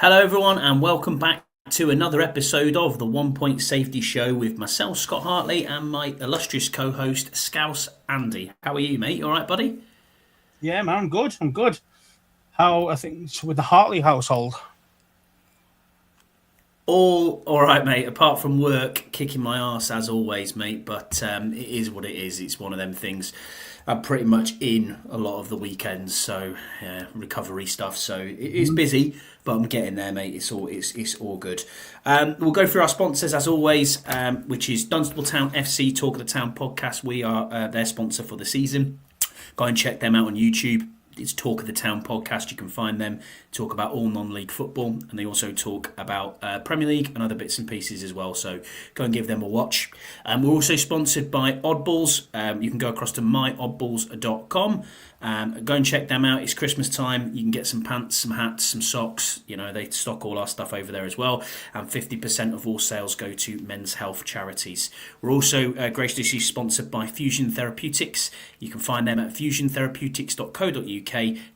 Hello, everyone, and welcome back to another episode of the One Point Safety Show with myself, Scott Hartley, and my illustrious co-host, Scouse Andy. How are you, mate? You all right, buddy? Yeah, man, I'm good. I'm good. How I think it's with the Hartley household. All right, mate. Apart from work, kicking my arse as always, mate. But it is what it is. It's one of them things. I'm pretty much in a lot of the weekends, so recovery stuff. So it is busy, but I'm getting there, mate. It's all good. We'll go through our sponsors as always, which is Dunstable Town FC Talk of the Town podcast. We are their sponsor for the season. Go and check them out on YouTube. It's Talk of the Town podcast. You can find them talk about all non-league football, and they also talk about Premier League and other bits and pieces as well. So go and give them a watch. We're also sponsored by Oddballs. You can go across to myoddballs.com. Go and check them out. It's Christmas time. You can get some pants, some hats, some socks. You know, they stock all our stuff over there as well. And 50% of all sales go to men's health charities. We're also graciously sponsored by Fusion Therapeutics. You can find them at fusiontherapeutics.co.uk.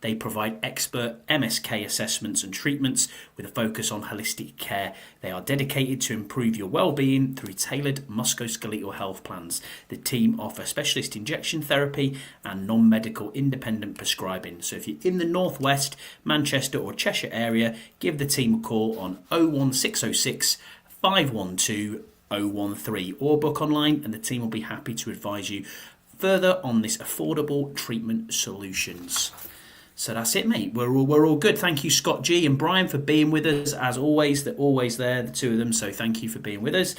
They provide expert MSK assessments and treatments with a focus on holistic care. They are dedicated to improve your well-being through tailored musculoskeletal health plans. The team offer specialist injection therapy and non-medical independent prescribing. So if you're in the Northwest, Manchester or Cheshire area, give the team a call on 01606 512 013 or book online, and the team will be happy to advise you further on this affordable treatment solutions. So that's it, mate. We're all good. Thank you, Scott G and Brian, for being with us as always. They're always there, the two of them. So thank you for being with us.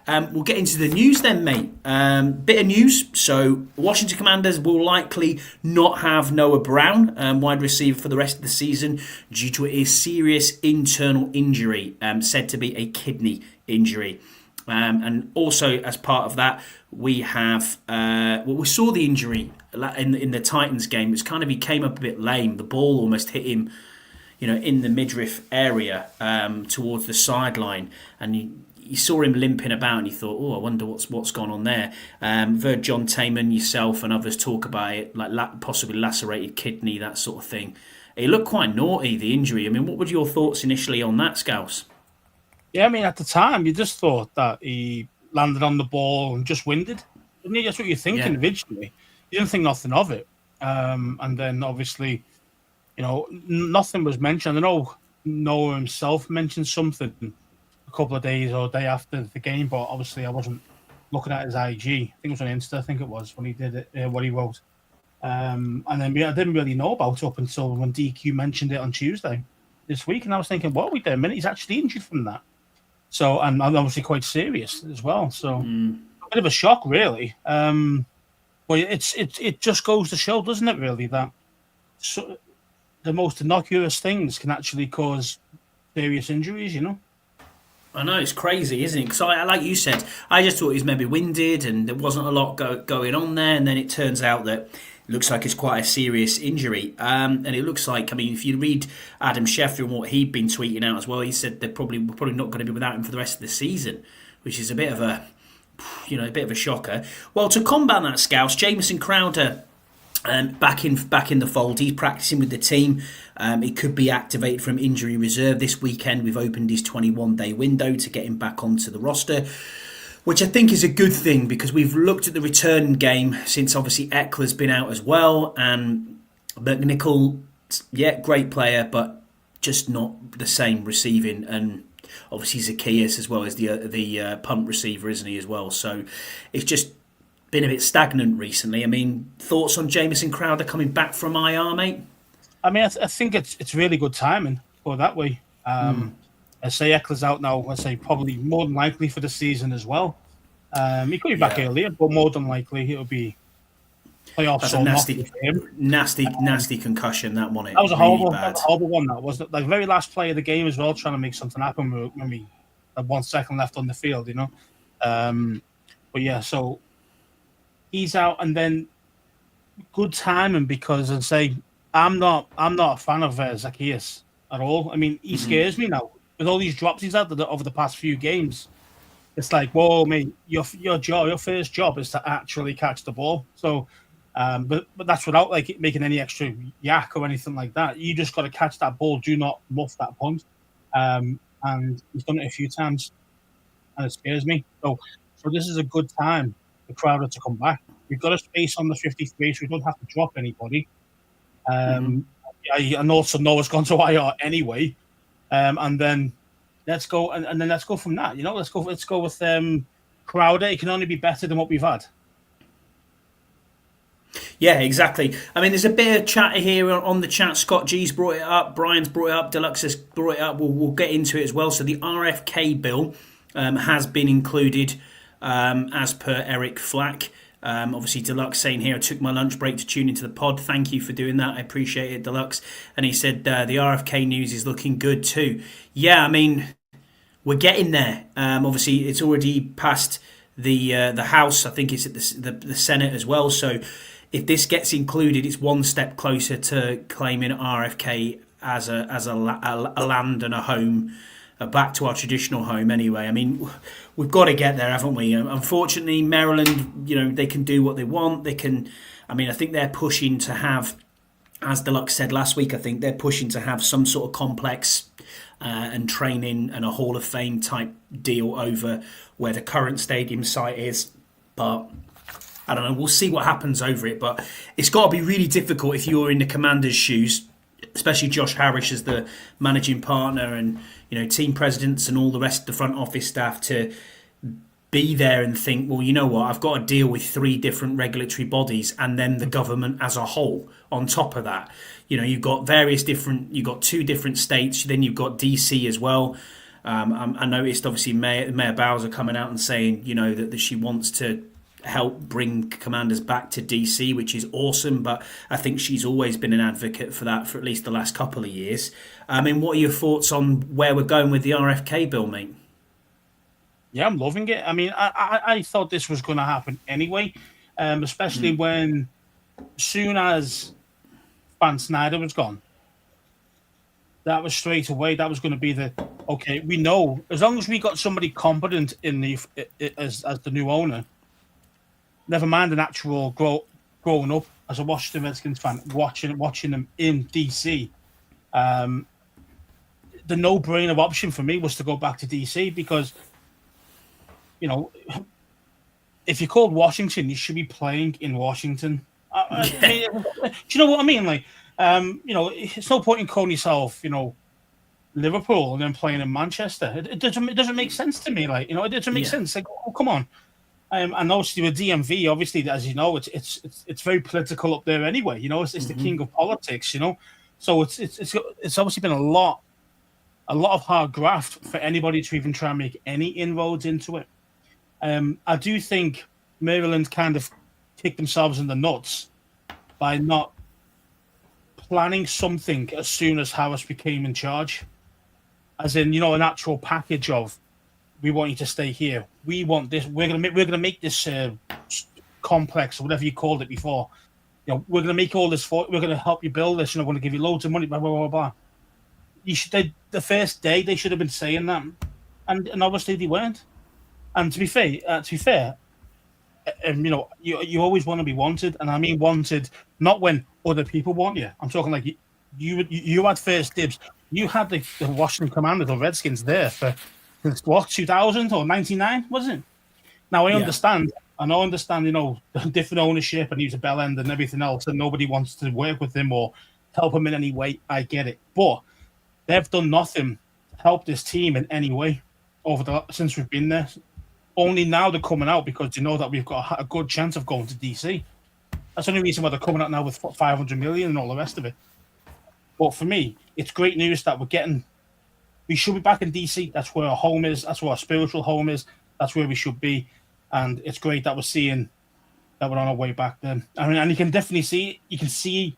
We'll get into the news then, mate. Bit of news. So Washington Commanders will likely not have Noah Brown, wide receiver, for the rest of the season due to a serious internal injury, said to be a kidney injury. And also, as part of that, we have we saw the injury in the Titans game. It's kind of, he came up a bit lame. The ball almost hit him, in the midriff area towards the sideline, and you saw him limping about, and you thought, "Oh, I wonder what's gone on there." I've heard John Taman, yourself, and others talk about it, like possibly lacerated kidney, that sort of thing. It looked quite naughty, the injury. I mean, what were your thoughts initially on that, Scouse? Yeah, I mean, at the time, you just thought that he landed on the ball and just winded. Didn't you? That's what you're thinking originally. You didn't think nothing of it. And then, obviously, nothing was mentioned. I know Noah himself mentioned something a couple of days or a day after the game, but obviously I wasn't looking at his IG. I think it was on Insta, I think it was, when he did it, what he wrote. And then I didn't really know about it up until when DQ mentioned it on Tuesday this week. And I was thinking, what, wait there a minute, he's actually injured from that. So, and obviously quite serious as well. So, a bit of a shock, really. But it just goes to show, doesn't it, really, that the most innocuous things can actually cause serious injuries, I know, it's crazy, isn't it? Because like you said, I just thought he was maybe winded and there wasn't a lot going on there. And then it turns out that it looks like it's quite a serious injury. And it looks like, I mean, if you read Adam Schefter and what he'd been tweeting out as well, he said we're probably not going to be without him for the rest of the season, which is a bit of a shocker. Well, to combat that, Scouse, Jamison Crowder back in the fold. He's practicing with the team. He could be activated from injury reserve this weekend. We've opened his 21-day window to get him back onto the roster, which I think is a good thing, because we've looked at the return game since obviously Eckler's been out as well, and McNichol, great player, but just not the same receiving, and obviously Zacchaeus as well as the punt receiver, isn't he, as well? So it's just been a bit stagnant recently. I mean, thoughts on Jamison Crowder coming back from IR, mate? I mean, I think it's really good timing, go that way. I say Eckler's out now. I say probably more than likely for the season as well. He could be back earlier, but more than likely it'll be playoffs. That's a nasty concussion. That one. That was a horrible one. That was the very last play of the game as well, trying to make something happen when we had 1 second left on the field. But yeah, so he's out, and then good timing, because I'd say I'm not a fan of Zacchaeus at all. I mean, he scares me now with all these drops he's had over the past few games. It's like, whoa, mate, your first job is to actually catch the ball. So, but that's without making any extra yak or anything like that. You just got to catch that ball. Do not muff that punt. and he's done it a few times, and it scares me. So this is a good time for Crowder to come back. We've got a space on the 53, so we don't have to drop anybody. And also Noah's gone to IR anyway, and then let's go and then let's go from that. Let's go with Crowder. It can only be better than what we've had. Yeah, exactly. I mean, there's a bit of chatter here on the chat. Scott G's brought it up. Brian's brought it up. Deluxe has brought it up. We'll get into it as well. So the RFK bill has been included as per Eric Flack. Obviously, Deluxe saying here, I took my lunch break to tune into the pod. Thank you for doing that. I appreciate it, Deluxe. And he said the RFK news is looking good too. Yeah, I mean, we're getting there. Obviously, it's already passed the House. I think it's at the Senate as well. So if this gets included, it's one step closer to claiming RFK as a land and a home, back to our traditional home anyway. I mean, we've got to get there, haven't we? Unfortunately, Maryland, they can do what they want. I think they're pushing to have, as Deluxe said last week, I think they're pushing to have some sort of complex and training and a Hall of Fame type deal over where the current stadium site is. But I don't know. We'll see what happens over it. But it's got to be really difficult if you're in the Commander's shoes, especially Josh Harris as the managing partner and team presidents and all the rest of the front office staff, to be there and think, well, you know what, I've got to deal with 3 different regulatory bodies and then the government as a whole on top of that. You've got you've got 2 different states, then you've got DC as well. I noticed obviously Mayor Bowser coming out and saying, that she wants to help bring Commanders back to DC, which is awesome, but I think she's always been an advocate for that for at least the last couple of years. I mean, what are your thoughts on where we're going with the RFK bill, mate? Yeah, I'm loving it. I mean, I thought this was going to happen anyway, especially when, soon as Van Snyder was gone, that was straight away. That was going to be okay. We know as long as we got somebody competent as the new owner. Never mind an actual growing up as a Washington Redskins fan, watching them in DC. The no-brainer option for me was to go back to DC because, if you're called Washington, you should be playing in Washington. Do you know what I mean? Like, it's no point in calling yourself, Liverpool and then playing in Manchester. It doesn't make sense to me. Like, it doesn't make sense. Like, oh, come on. And obviously with DMV, obviously, as you know, it's very political up there anyway. It's the king of politics. So it's obviously been a lot of hard graft for anybody to even try and make any inroads into it. I do think Maryland kind of kicked themselves in the nuts by not planning something as soon as Harris became in charge, as in an actual package of, we want you to stay here. We want this. We're gonna make this complex or whatever you called it before. We're gonna make all this for. We're gonna help you build this. We're gonna give you loads of money. Blah blah blah blah. The first day they should have been saying that, and obviously they weren't. And to be fair, you always want to be wanted, and I mean wanted not when other people want you. I'm talking like you had first dibs. You had the Washington Commanders or Redskins there for. What, 2000 or 99, wasn't it? Now, I understand, different ownership, and he was a bell end and everything else, and nobody wants to work with him or help him in any way. I get it. But they've done nothing to help this team in any way since we've been there. Only now they're coming out because that we've got a good chance of going to DC. That's the only reason why they're coming out now with 500 million and all the rest of it. But for me, it's great news that we should be back in DC. That's where our home is. That's where our spiritual home is. That's where we should be. And it's great that we're seeing that we're on our way back then. I mean, and you can definitely see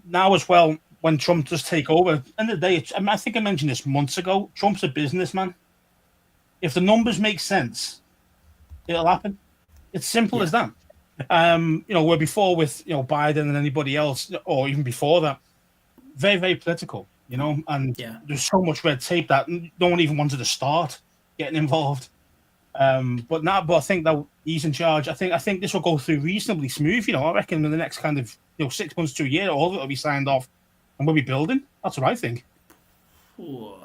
now as well when Trump does take over. At the end of the day, I think I mentioned this months ago. Trump's a businessman. If the numbers make sense, it'll happen. It's simple as that. Where before with Biden and anybody else, or even before that, very, very political. And there's so much red tape that no one even wanted to start getting involved. But I think that he's in charge. I think this will go through reasonably smooth. I reckon in the next kind of 6 months to a year, all of it will be signed off, and we'll be building. That's what I think. Ooh.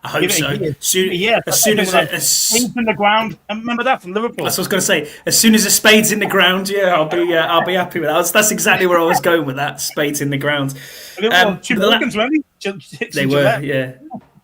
I hope Give it so. a year. Soon, Yeah, as soon as Spades in the ground. And remember that from Liverpool. that's what I was going to say. As soon as a spade's in the ground, yeah, I'll be happy with that. That's exactly where I was going with that. Spades in the ground. Two Americans, weren't they? They were, yeah.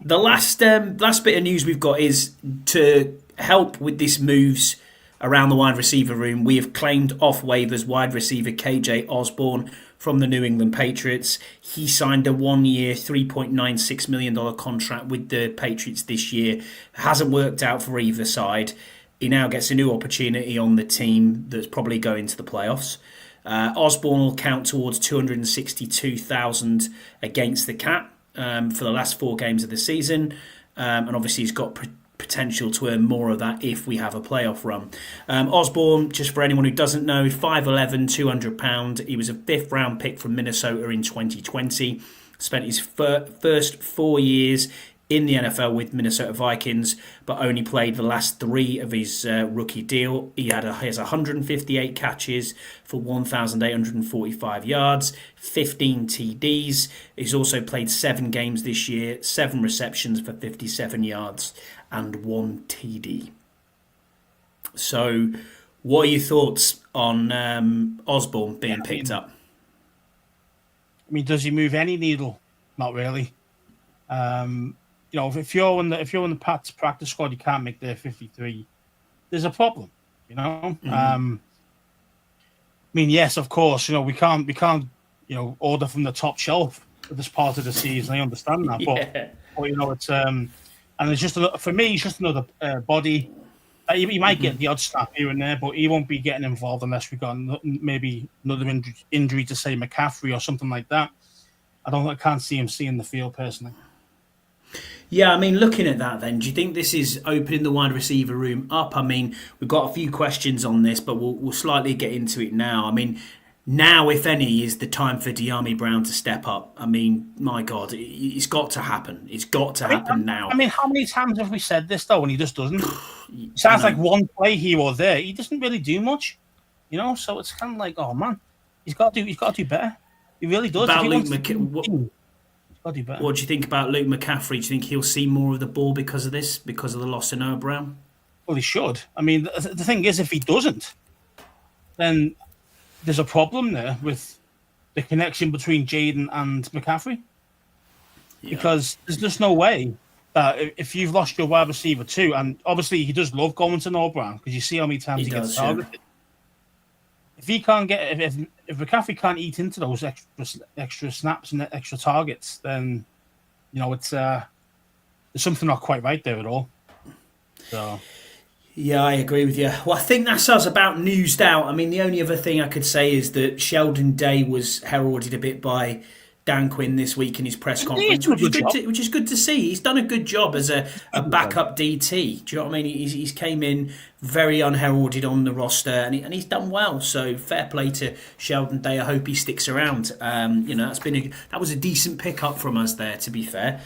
The last bit of news we've got is to help with this moves around the wide receiver room. We have claimed off waivers wide receiver KJ Osborne from the New England Patriots. He signed a 1-year, $3.96 million contract with the Patriots this year. Hasn't worked out for either side. He now gets a new opportunity on the team that's probably going to the playoffs. Osborne will count towards 262,000 against the cap for the last 4 games of the season, and obviously he's got potential to earn more of that if we have a playoff run. Osborne, just for anyone who doesn't know, 5'11", 200 pounds. He was a 5th round pick from Minnesota in 2020. Spent his first 4 years in the NFL with Minnesota Vikings, but only played the last 3 of his rookie deal. He has 158 catches for 1,845 yards, 15 TDs. He's also played 7 games this year, 7 receptions for 57 yards and 1 TD. So, what are your thoughts on Osborne being picked up? I mean, does he move any needle? Not really. If you're in the Pats practice squad, you can't make their 53. There's a problem, Mm-hmm. I mean, yes, of course, we can't, order from the top shelf at this part of the season. I understand that, but it's and it's just for me, it's just another body. He might get the odd snap here and there, but he won't be getting involved unless we got maybe another injury to say McCaffrey or something like that. I can't see him seeing the field personally. Yeah, I mean, looking at that then, do you think this is opening the wide receiver room up? I mean, we've got a few questions on this, but we'll slightly get into it now. I mean, now, if any, is the time for De'Ami Brown to step up. I mean, my God, it's got to happen. It's got to happen now. I mean, how many times have we said this, though, and he just doesn't? It sounds like one play here or there. He doesn't really do much, so it's kind of like, oh, man, he's got to do better. He really does. About Luke what do you think about Luke McCaffrey? Do you think he'll see more of the ball because of this, because of the loss of Noah Brown? Well, he should. I mean, the thing is, if he doesn't, then there's a problem there with the connection between Jaden and McCaffrey. Yeah. Because there's just no way that if you've lost your wide receiver too, and obviously he does love going to Noah Brown because you see how many times he gets targeted. Yeah. If he can't get, if McCaffrey can't eat into those extra snaps and extra targets, then it's there's something not quite right there at all. So. Yeah, I agree with you. Well, I think that's us about newsed out. I mean, the only other thing I could say is that Sheldon Day was heralded a bit by Dan Quinn this week in his press conference, which is good to see. He's done a good job as a backup DT. Do you know what I mean? He's came in very unheralded on the roster, and he's done well. So fair play to Sheldon Day. I hope he sticks around. That was a decent pickup from us there, to be fair.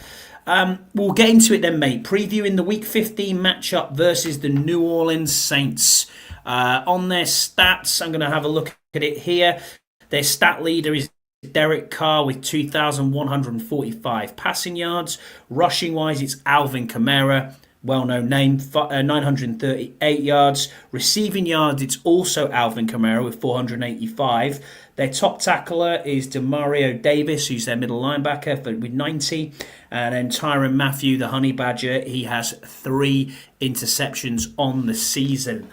We'll get into it then, mate. Previewing the Week 15 matchup versus the New Orleans Saints. On their stats, I'm going to have a look at it here. Their stat leader is Derek Carr with 2,145 passing yards. Rushing-wise, it's Alvin Kamara, well-known name, 938 yards. Receiving yards, it's also Alvin Kamara with 485. Their top tackler is Demario Davis, who's their middle linebacker with 90. And then Tyrann Mathieu, the Honey Badger, he has 3 interceptions on the season.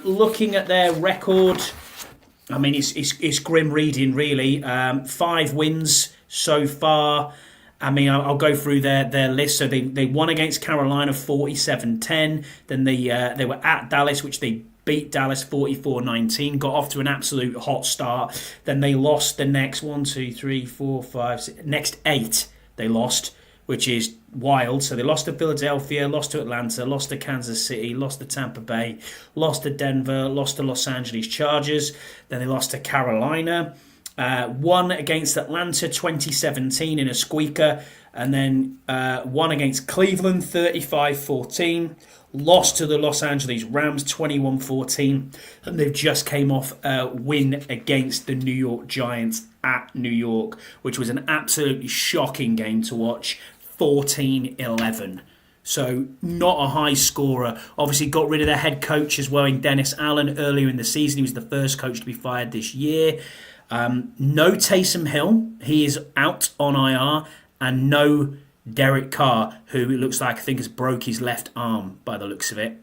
Looking at their record, I mean, it's grim reading, really. 5 wins so far. I mean, I'll go through their list. So they won against Carolina 47-10. Then they were at Dallas, which they beat Dallas 44-19. Got off to an absolute hot start. Then they lost the next next 8 they lost, which is wild. So they lost to Philadelphia, lost to Atlanta, lost to Kansas City, lost to Tampa Bay, lost to Denver, lost to Los Angeles Chargers. Then they lost to Carolina. Won against Atlanta 2017 in a squeaker, and then won against Cleveland 35-14, lost to the Los Angeles Rams 21-14, and they've just came off a win against the New York Giants at New York, which was an absolutely shocking game to watch. 14-11. So not a high scorer. Obviously got rid of their head coach as well in Dennis Allen earlier in the season. He was the first coach to be fired this year. No Taysom Hill. He is out on IR. And no Derek Carr, who it looks like I think has broke his left arm by the looks of it.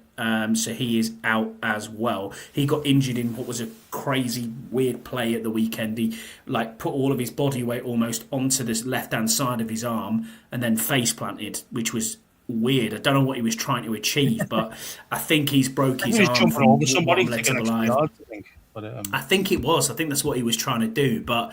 So he is out as well. He got injured in what was a crazy, weird play at the weekend. He put all of his body weight almost onto this left-hand side of his arm and then face planted, which was weird. I don't know what he was trying to achieve, but I think he's broke his arm. Jumping over somebody to get extra yards, I think. I think it was. I think that's what he was trying to do, but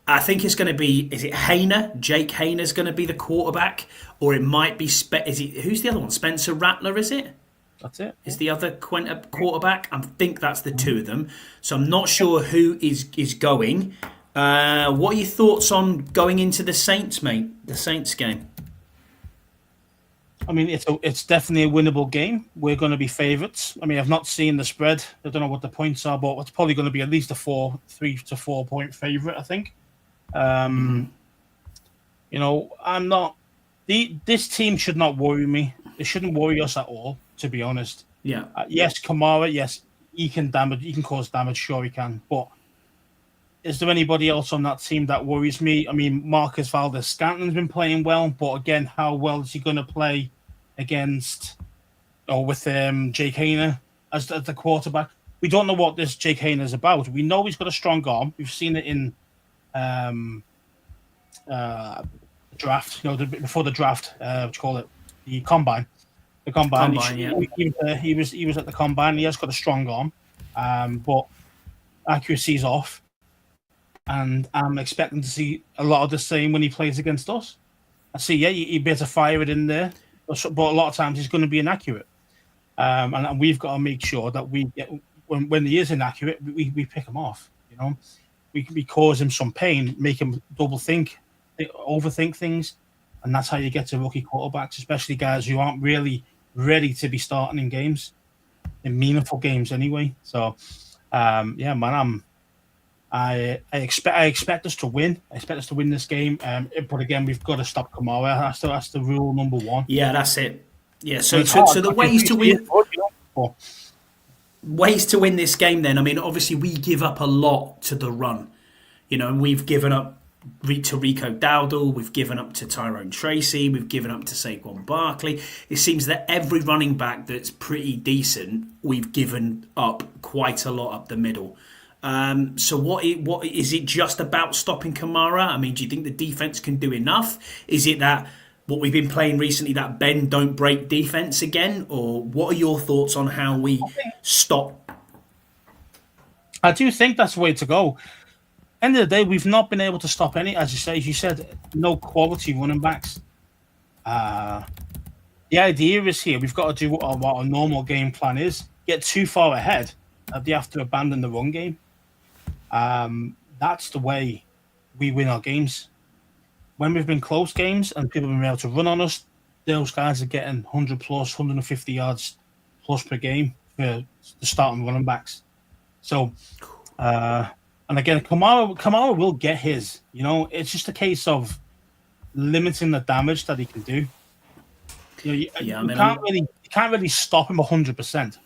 I think it's going to be, is it Hayner? Jake Hayner's going to be the quarterback, or it might be, who's the other one? Spencer Rattler, is it? That's it. Is the other quarterback? I think that's the two of them. So I'm not sure who is going. What are your thoughts on going into the Saints, mate? The Saints game? I mean, it's definitely a winnable game. We're going to be favourites. I mean, I've not seen the spread. I don't know what the points are, but it's probably going to be at least a 3 to 4 point favourite, I think. I'm not. This team should not worry me. It shouldn't worry us at all, to be honest. Yeah. Yes, Kamara. Yes, he can cause damage. Sure, he can. But is there anybody else on that team that worries me? I mean, Marcus Valdes-Scantling's been playing well, but again, how well is he going to play against or with Jake Hayner as the quarterback? We don't know what this Jake Hayner is about. We know he's got a strong arm. We've seen it in draft. Before the draft, what you call it, the combine. The combine. He was at the combine. He has got a strong arm, but accuracy's off. And I'm expecting to see a lot of the same when he plays against us. I see, he'd be able to fire it in there, but a lot of times he's going to be inaccurate. And we've got to make sure that we get when he is inaccurate, we pick him off. We cause him some pain, make him overthink things, and that's how you get to rookie quarterbacks, especially guys who aren't really ready to be starting in games, in meaningful games anyway. So, I expect us to win. I expect us to win this game. But again, we've got to stop Kamara. That's the rule number one. Yeah, that's it. Yeah. So the ways to win. Ways to win this game, then. I mean, obviously, we give up a lot to the run. And we've given up to Rico Dowdle, we've given up to Tyrone Tracy, we've given up to Saquon Barkley. It seems that every running back that's pretty decent, we've given up quite a lot up the middle. So what is it just about stopping Kamara? I mean, do you think the defense can do enough? Is it that what we've been playing recently, that bend don't break defense again? Or what are your thoughts on how we stop? I do think that's the way to go. End of the day, we've not been able to stop any, as you said, no quality running backs. The idea is here, we've got to do what a normal game plan is. Get too far ahead, they have to abandon the run game. That's the way we win our games. When we've been close games and people have been able to run on us, those guys are getting 100 plus, 150 yards plus per game for the starting running backs. So, and again, Kamara will get his. It's just a case of limiting the damage that he can do. You can't really stop him 100%.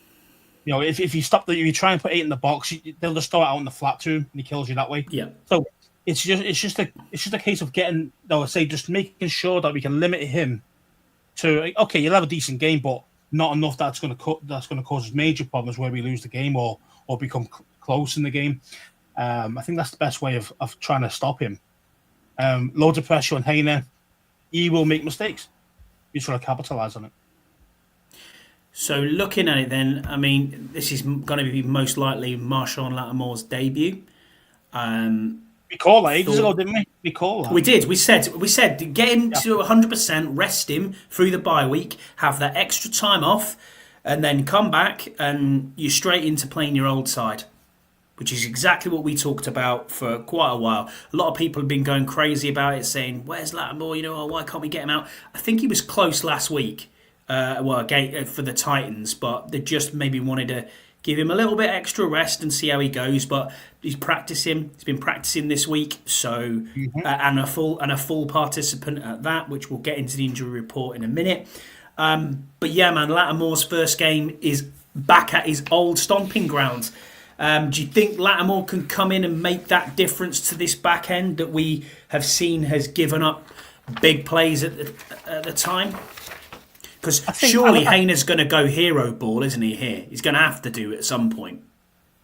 If you stop if you try and put 8 in the box, they'll just throw it out in the flat to him, and he kills you that way. Yeah. So it's just a case of getting, just making sure that we can limit him to, okay, you'll have a decent game, but not enough that's going to cause us major problems where we lose the game or become close in the game. I think that's the best way of trying to stop him. Loads of pressure on Hayner. He will make mistakes. He's trying to capitalize on it. So looking at it then, I mean, this is going to be most likely Marshawn Lattimore's debut. We called that ages ago, didn't we? We called that. We did. We said get him to 100%, rest him through the bye week, have that extra time off, and then come back and you're straight into playing your old side, which is exactly what we talked about for quite a while. A lot of people have been going crazy about it, saying, where's Lattimore? Why can't we get him out? I think he was close last week, for the Titans, but they just maybe wanted to give him a little bit extra rest and see how he goes. But he's practicing. He's been practicing this week, so and a full participant at that, which we'll get into the injury report in a minute. But yeah, man, Lattimore's first game is back at his old stomping grounds. Do you think Lattimore can come in and make that difference to this back end that we have seen has given up big plays at the time? Because surely Hayner's going to go hero ball, isn't he, here? He's going to have to do it at some point.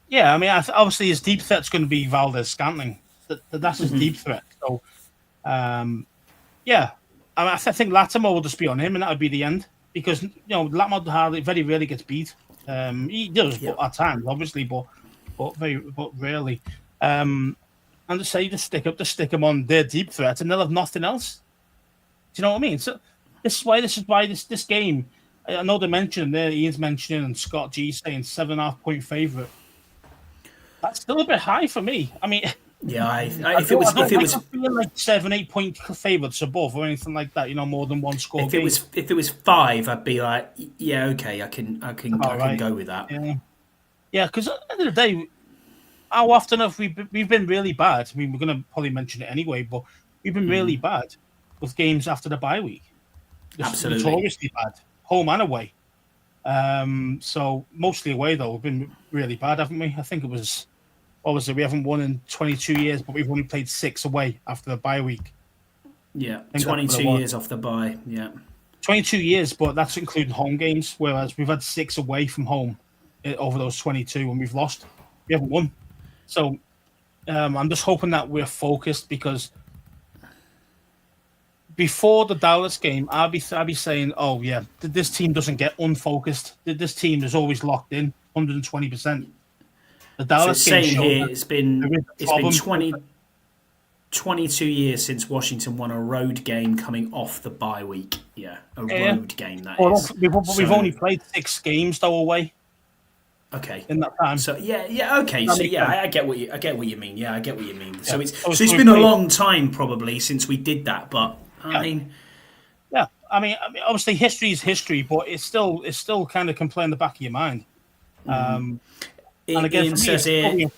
Yeah, I mean, obviously his deep threat's going to be Valdez-Scantling. That's his deep threat. So, yeah. I mean, I think Lattimore will just be on him, and that would be the end. Because, Lattimore very rarely gets beat. He does at times, obviously, but rarely. And just stick him on their deep threat, and they'll have nothing else. Do you know what I mean? So this is why this game. I know they mentioned there. Ian's mentioning and Scott G saying 7.5 point favorite. That's still a bit high for me. I mean, yeah. If it was like 7-8 point favorites above or anything like that, more than one score. If it was 5, I'd be like, yeah, okay, I can go with that. Yeah, because at the end of the day, how often have we've been really bad? I mean, we're going to probably mention it anyway, but we've been really bad with games after the bye week. Absolutely, notoriously bad, home and away. So mostly away though, we've been really bad, haven't we? I think it was. Obviously, we haven't won in 22 years, but we've only played 6 away after the bye week. Yeah, 22 years off the bye. Yeah, 22 years, but that's including home games. Whereas we've had 6 away from home over those 22, and we've lost. We haven't won. So I'm just hoping that we're focused because before the Dallas game, I'll be saying, "Oh yeah, this team doesn't get unfocused. This team is always locked in, 120%." The Dallas game here, it's been 22 years since Washington won a road game coming off the bye week. Yeah, road game that is. We've only played 6 games though away. Okay. In that time. So okay. So I get what you mean. Yeah, I get what you mean. Yeah. So it's been a long time probably since we did that, but I mean, obviously history is history, but it's still kind of can play in the back of your mind. And again, Ian says here,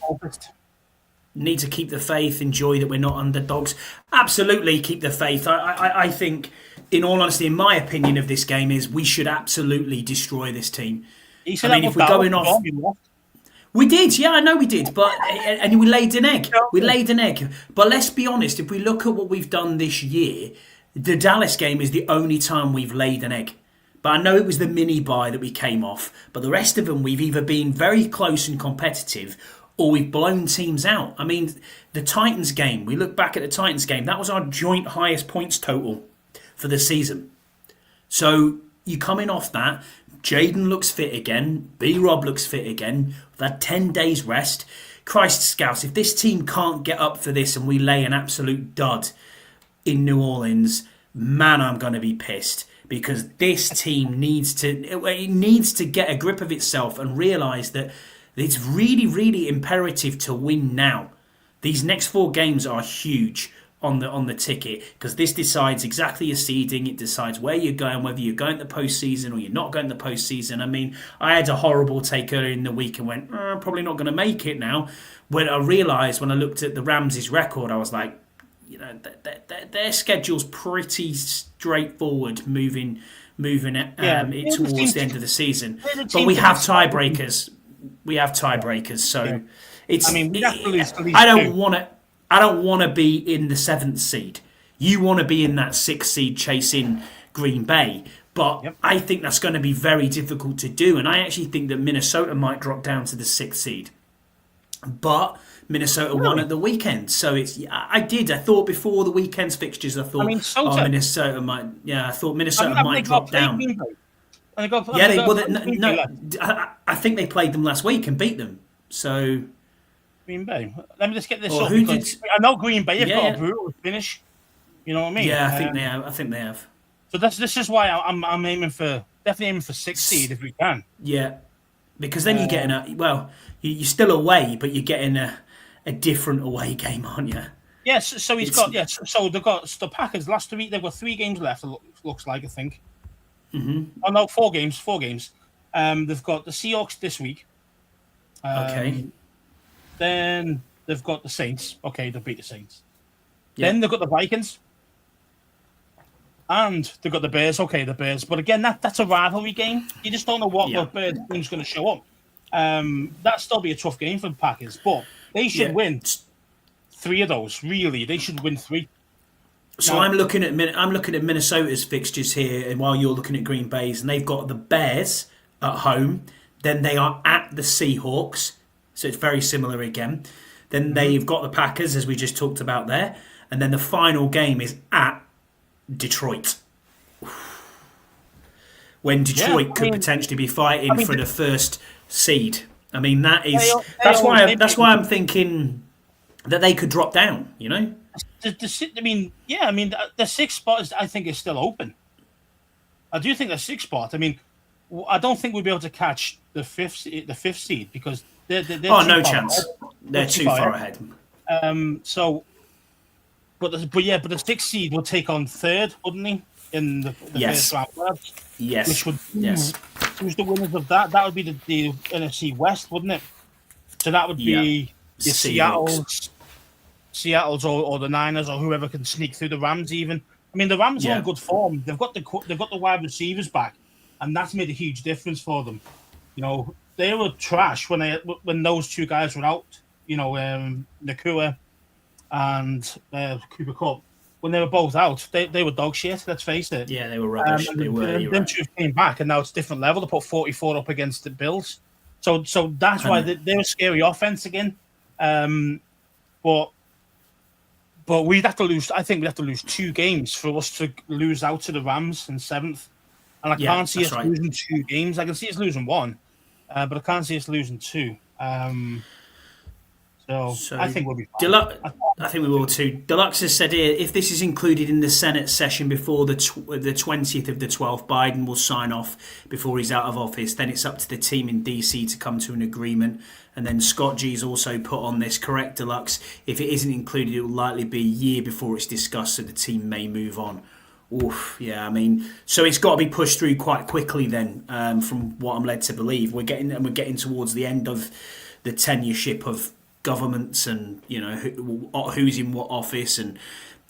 need to keep the faith, enjoy that we're not underdogs. Absolutely keep the faith. I think, in all honesty, in my opinion of this game is we should absolutely destroy this team. I mean, if we're going off... We did, yeah, I know we did, but and we laid an egg. We laid an egg. But let's be honest, if we look at what we've done this year, the Dallas game is the only time we've laid an egg. But I know it was the mini bye that we came off. But the rest of them, we've either been very close and competitive or we've blown teams out. I mean, the Titans game, we look back at the Titans game, that was our joint highest points total for the season. So you coming off that, Jaden looks fit again, B-Rob looks fit again, we've had 10 days rest. Christ Scouts, if this team can't get up for this and we lay an absolute dud in New Orleans, man, I'm going to be pissed. Because this team needs to get a grip of itself and realise that it's really, really imperative to win now. These next 4 games are huge on the ticket because this decides exactly your seeding. It decides where you're going, whether you're going to the postseason or you're not going to the postseason. I mean, I had a horrible take earlier in the week and went, probably not going to make it now. When I realised, when I looked at the Rams' record, I was like, their schedule's pretty straightforward moving it towards the end of the season. But we have tiebreakers. So it's. I mean, I don't want to be in the 7th seed. You want to be in that 6th seed chasing Green Bay. But I think that's going to be very difficult to do. And I actually think that Minnesota might drop down to the 6th seed. But Minnesota won at the weekend, so I thought before the weekend's fixtures, Minnesota might. Yeah, I thought Minnesota might drop down. I think they played them last week and beat them. So Green Bay. Let me just get this up. I know Green Bay have got a brutal finish. You know what I mean? Yeah, I think they have. So this is why I'm definitely aiming for 6th seed if we can. Yeah, because then you're getting you're still away, but you're getting a different away game, aren't you? Yes, so so they've got the Packers last week. They've got 3 games left. Looks like I think. Mm-hmm. Oh no, 4 games. They've got the Seahawks this week. Okay. Then they've got the Saints. Okay, they'll beat the Saints. Yeah. Then they've got the Vikings. And they've got the Bears. Okay, the Bears. But again, that's a rivalry game. You just don't know what the Bears team's going to show up. That'll still be a tough game for the Packers. But they should win 3 of those, really. They should win 3. So I'm looking at Minnesota's fixtures here, and while you're looking at Green Bay's, and they've got the Bears at home. Then they are at the Seahawks, so it's very similar again. Then they've got the Packers, as we just talked about there, and then the final game is at Detroit. When Detroit could potentially be fighting for the first seed. I mean, that's why I'm thinking that they could drop down. You know. The 6th spot I think is still open. I do think the 6th spot. I mean, I don't think we'll be able to catch the 5th seed because they're no chance. They're too far ahead. But the 6th seed will take on 3rd, wouldn't he? In the first round. Yes. Which would who's the winners of that? That would be the NFC West, wouldn't it? So that would be the Seattle's or the Niners or whoever can sneak through the Rams. Even I mean, the Rams are in good form. They've got the wide receivers back, and that's made a huge difference for them. You know, they were trash when those 2 guys were out. You know, Nakua and Cooper Kupp. When they were both out, they were dog shit. Let's face it. Yeah, they were rubbish. Them 2 came back, and now it's a different level. They put 44 up against the Bills, so that's why they're a scary offense again. But we'd have to lose. I think we'd have to lose 2 games for us to lose out to the Rams in 7th. And I can't see us losing 2 games. I can see us losing 1, but I can't see us losing 2. So I think we'll be fine. I think we will too. Deluxe has said here, if this is included in the Senate session before the 20th of the 12th, Biden will sign off before he's out of office. Then it's up to the team in DC to come to an agreement. And then Scott G's also put on this, correct, Deluxe. If it isn't included, it will likely be a year before it's discussed, so the team may move on. Oof, yeah, I mean, so it's got to be pushed through quite quickly then, from what I'm led to believe. We're getting towards the end of the tenureship of governments, and you know who's in what office, and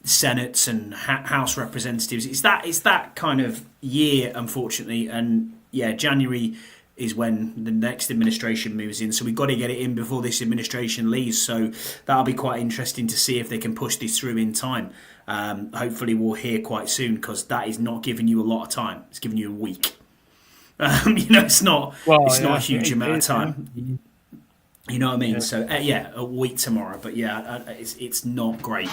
senates and House representatives. It's that kind of year, unfortunately, and January is when the next administration moves in. So we've got to get it in before this administration leaves. So that'll be quite interesting to see if they can push this through in time. Hopefully we'll hear quite soon, because that is not giving you a lot of time. It's giving you a week. It's not a huge amount of time. You know what I mean? Yeah. So a week tomorrow, but it's not great.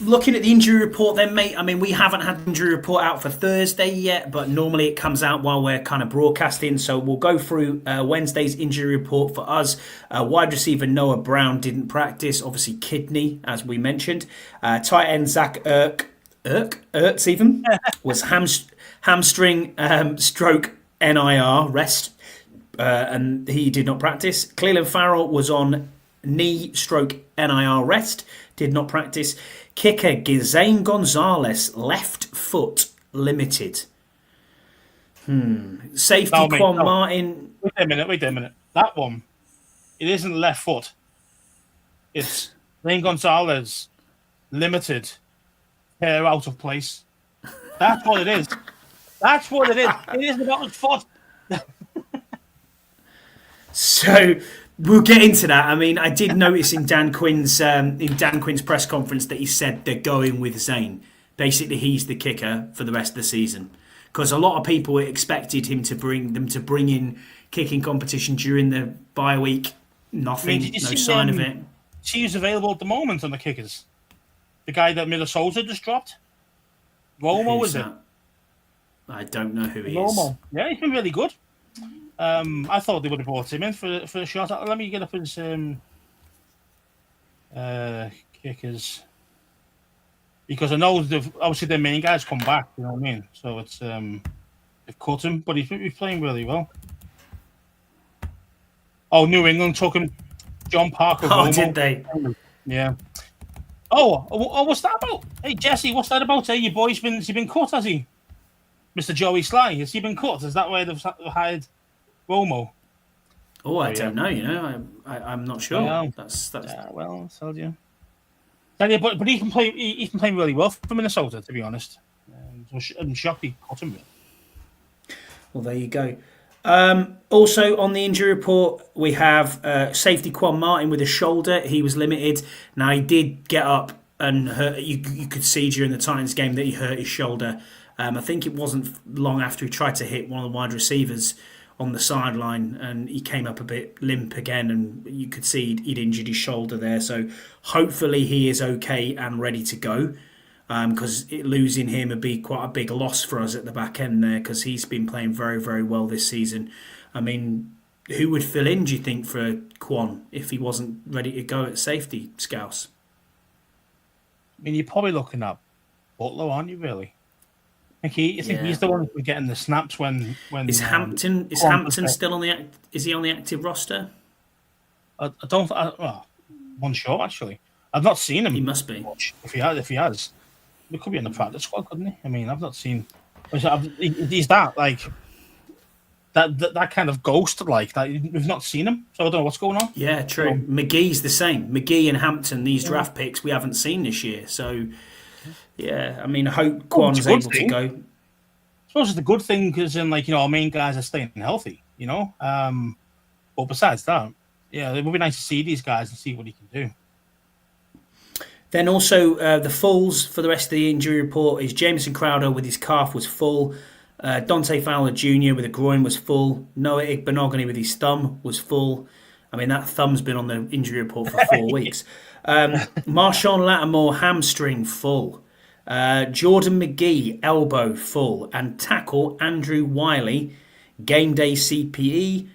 Looking at the injury report then, mate, I mean, we haven't had the injury report out for Thursday yet, but normally it comes out while we're kind of broadcasting, so we'll go through Wednesday's injury report for us. Wide receiver Noah Brown didn't practice, obviously kidney, as we mentioned. Tight end Zach Ertz even, was hamstring stroke NIR, rest, and he did not practice. Cleveland Farrell was on knee stroke NIR rest, did not practice. Kicker Ghislaine Gonzalez, left foot limited. Safety Martin. Wait a minute. That one, it isn't left foot. It's Ghislaine Gonzalez, limited, hair out of place. That's what it is. It isn't about his foot. So we'll get into that. I mean, I did notice in Dan Quinn's press conference that he said they're going with Zane. Basically, he's the kicker for the rest of the season, because a lot of people expected him to bring in kicking competition during the bye week. Nothing, no sign of it. She's available at the moment on the kickers. The guy that Minnesota just dropped. Romo, is it? I don't know who he is. Romo. Yeah, he's been really good. I thought they would have brought him in for a shot. Let me get up his kickers, because I know obviously their main guys come back. You know what I mean? So it's they've cut him, but he's playing really well. Oh, New England took him. John Parker. Oh, Romo. did they? Yeah. Oh, what's that about? Hey, Jesse, what's that about? Hey, your boy's been cut, has he? Mr. Joey Sly, has he been cut? Is that why they've hired Romo? Oh, I So yeah, don't know. I'm not sure. well, That's well, I told you. Tell you, but he can play. He can play really well for Minnesota, to be honest. I'm shocked he cut him. Well, there you go. Also, on the injury report, we have safety Quan Martin with a shoulder. He was limited. Now, he did get up and hurt. You could see during the Titans game that he hurt his shoulder. I think it wasn't long after he tried to hit one of the wide receivers on the sideline, and he came up a bit limp again, and you could see he'd injured his shoulder there. So hopefully he is okay and ready to go, because losing him would be quite a big loss for us at the back end there, because he's been playing very, very well this season. I mean, who would fill in, do you think, for Quan if he wasn't ready to go at safety, Scouse? I mean, you're probably looking at Butler, aren't you? Really? You think he's the one who's getting the snaps when Is Hampton still on the is he on the active roster? I don't. Well, one shot actually. I've not seen him. He must be. Much. If he has, he could be in the practice squad, couldn't he? I mean, I've not seen. He's that like that kind of ghost like that. We've not seen him, so I don't know what's going on. Yeah, true. McGee's the same. McGee and Hampton, these draft picks we haven't seen this year. So yeah, I mean, I hope Quan's able to go. I suppose it's a good thing because our main guys are staying healthy. But besides that, yeah, it would be nice to see these guys and see what he can do. Then also the fulls for the rest of the injury report is Jamison Crowder with his calf was full. Dante Fowler Jr. with a groin was full. Noah Igbenogany with his thumb was full. I mean, that thumb's been on the injury report for 4 weeks. Marshawn Lattimore hamstring full. Jordan McGee elbow full. And tackle Andrew Wiley game day CPE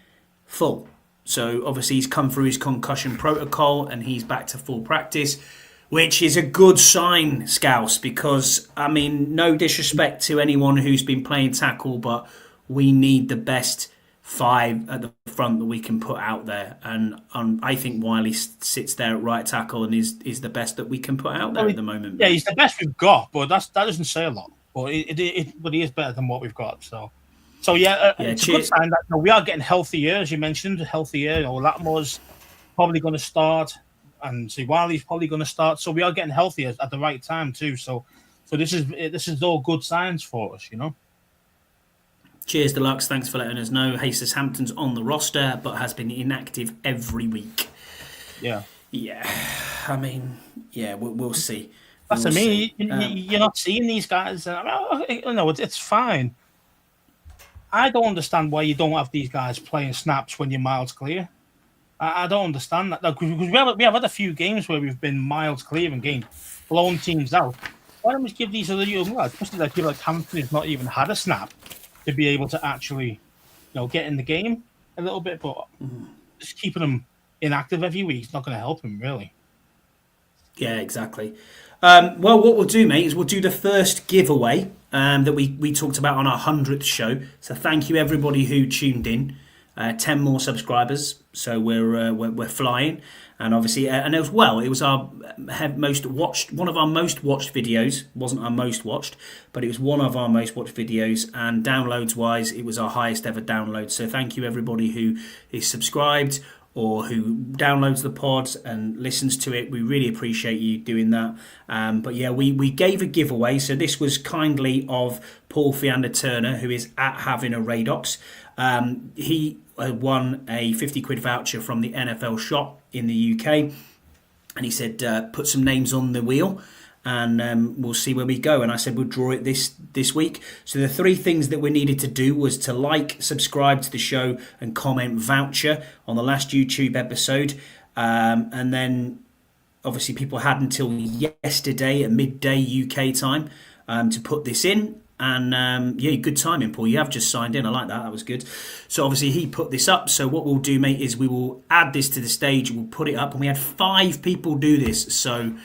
full. So obviously he's come through his concussion protocol and he's back to full practice, which is a good sign, Scouse, because, I mean, no disrespect to anyone who's been playing tackle, but we need the best 5 at the front that we can put out there. And I think Wiley sits there at right tackle and is the best that we can put out there at the moment. Yeah, he's the best we've got, but that doesn't say a lot. But but he is better than what we've got. So yeah, it's a good sign that we are getting healthier, as you mentioned, healthier. Lattimore's probably going to start. And see, Wiley's probably going to start, so we are getting healthier at the right time too. So this is all good signs for us, Cheers, Deluxe. Thanks for letting us know. Jesus Hampton's on the roster, but has been inactive every week. Yeah. I mean, we'll see. That's what I mean. You're not seeing these guys. It's fine. I don't understand why you don't have these guys playing snaps when you're miles clear. I don't understand that because we have had a few games where we've been miles clear and game blown teams out. Why don't we give these other young lads, especially like people like Hampton, who's not even had a snap, to be able to actually, get in the game a little bit? But just keeping them inactive every week is not going to help him really. Yeah, exactly. Well, what we'll do, mate, is we'll do the first giveaway that we talked about on our 100th show. So thank you everybody who tuned in. 10 more subscribers, so we're flying, and obviously, and as well, it was our most watched, one of our most watched videos. It wasn't our most watched, but it was one of our most watched videos, and downloads wise, it was our highest ever download. So thank you everybody who is subscribed or who downloads the pods and listens to it. We really appreciate you doing that. But yeah, we gave a giveaway. So this was kindly of Paul Fiander Turner, who is at Having a Radox. He won a 50 quid voucher from the NFL shop in the UK. And he said, put some names on the wheel and we'll see where we go. And I said, we'll draw it this week. So the 3 things that we needed to do was to like, subscribe to the show and comment voucher on the last YouTube episode. And then obviously people had until yesterday at midday UK time to put this in. And good timing, Paul. You have just signed in. I like that. That was good. So obviously he put this up. So what we'll do, mate, is we will add this to the stage. We'll put it up. And we had 5 people do this. So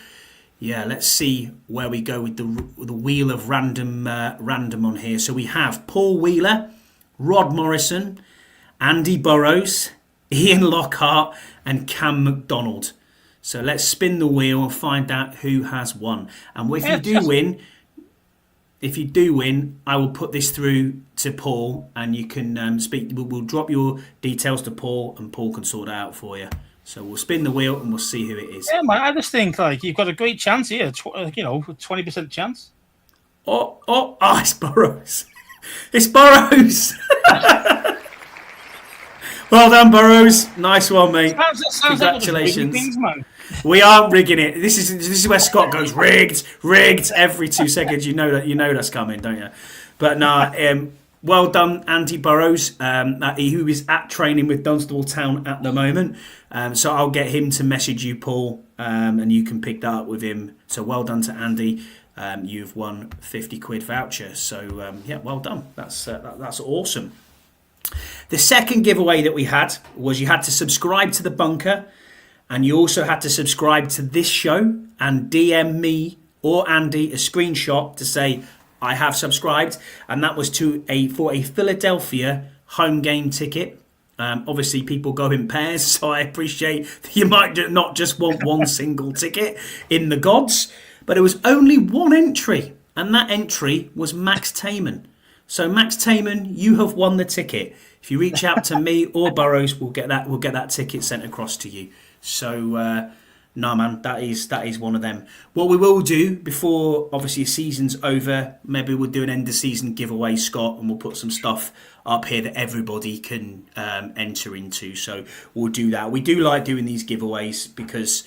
yeah, let's see where we go with the wheel of random on here. So we have Paul Wheeler, Rod Morrison, Andy Burrows, Ian Lockhart, and Cam McDonald. So let's spin the wheel and find out who has won. And if you do win, if you do win, I will put this through to Paul, and you can speak. We'll drop your details to Paul, and Paul can sort it out for you. So we'll spin the wheel and we'll see who it is. Yeah, man. I just think like you've got a great chance here. 20% chance. Oh! It's Burrows. It's Burrows. Well done, Burrows. Nice one, mate. Congratulations. Like things, man. We aren't rigging it. This is where Scott goes rigged every 2 seconds. You know that's coming, don't you? But no, well done, Andy Burrows, who is at training with Dunstable Town at the moment. So I'll get him to message you, Paul, and you can pick that up with him. So well done to Andy. You've won £50 voucher. So yeah, well done. That's awesome. The second giveaway that we had was you had to subscribe to the bunker, and you also had to subscribe to this show and DM me or Andy a screenshot to say I have subscribed, and that was for a Philadelphia home game ticket. Obviously, people go in pairs, so I appreciate that you might not just want one single ticket in the gods, but it was only one entry, and that entry was Max Taman. So Max Taman, you have won the ticket. If you reach out to me or Burrows, we'll get that ticket sent across to you. So no, man, that is one of them. What we will do before obviously the season's over, maybe we'll do an end of season giveaway, Scott, and we'll put some stuff up here that everybody can enter into. So we'll do that. We do like doing these giveaways because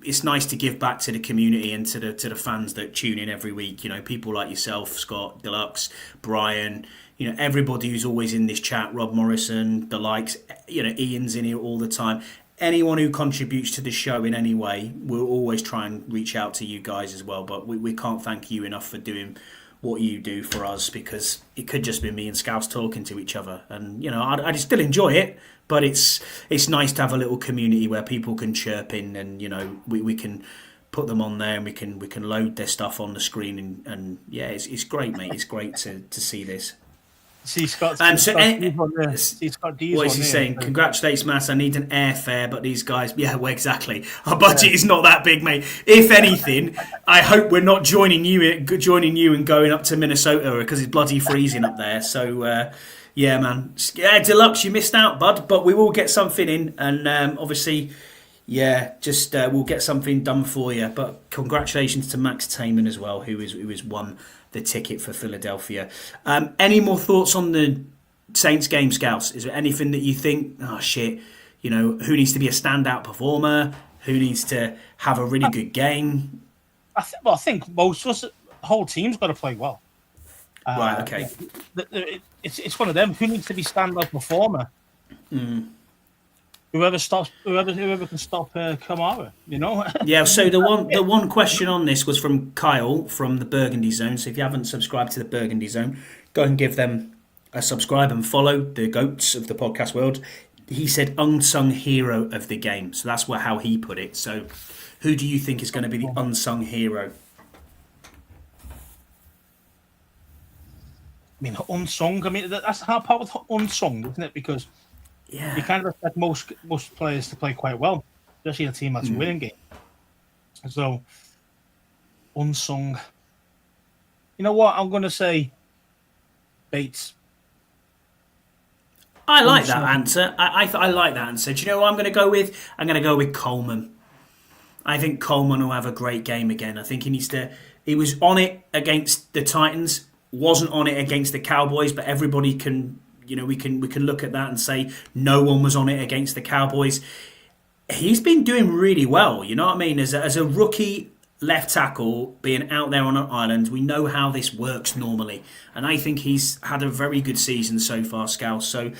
it's nice to give back to the community and to the fans that tune in every week. You know, people like yourself, Scott, Deluxe, Brian, you know, everybody who's always in this chat, Rob Morrison, the likes, you know, Ian's in here all the time. Anyone who contributes to the show in any way, we'll always try and reach out to you guys as well. But we can't thank you enough for doing what you do for us, because it could just be me and Scouts talking to each other. And, you know, I still enjoy it, but it's nice to have a little community where people can chirp in, and, you know, we can put them on there, and we can load their stuff on the screen. And yeah, it's great, mate. It's great to see this. See, Scott's What is he saying? Congratulations, Matt. I need an airfare, but these guys, yeah, well, exactly. Our budget is not that big, mate. If anything, I hope we're not joining you and going up to Minnesota because it's bloody freezing up there. So, yeah, man. Yeah, Deluxe, you missed out, bud. But we will get something in, and obviously, yeah, just we'll get something done for you. But congratulations to Max Taman as well, who is won the ticket for Philadelphia. Any more thoughts on the Saints game, Scouts? Is there anything that you think, oh shit, you know, who needs to be a standout performer? Who needs to have a really good game? I think most of us, the whole team's got to play well. Right, okay. It's one of them. Who needs to be standout performer? Whoever can stop Kamara, you know. Yeah. So the one question on this was from Kyle from the Burgundy Zone. So if you haven't subscribed to the Burgundy Zone, go and give them a subscribe and follow the goats of the podcast world. He said unsung hero of the game. So that's how he put it. So who do you think is going to be the unsung hero? I mean, unsung. I mean, that's the hard part with unsung, isn't it? Because you kind of expect most players to play quite well, especially a team that's winning game. So, unsung. You know what? I'm going to say Bates. I like that answer. I like that answer. Do you know what I'm going to go with? I'm going to go with Coleman. I think Coleman will have a great game again. I think he needs to. He was on it against the Titans, wasn't on it against the Cowboys, but everybody can. You know, we can look at that and say no one was on it against the Cowboys. He's been doing really well. You know what I mean? As a rookie left tackle, being out there on an island, we know how this works normally. And I think he's had a very good season so far, Scouse. So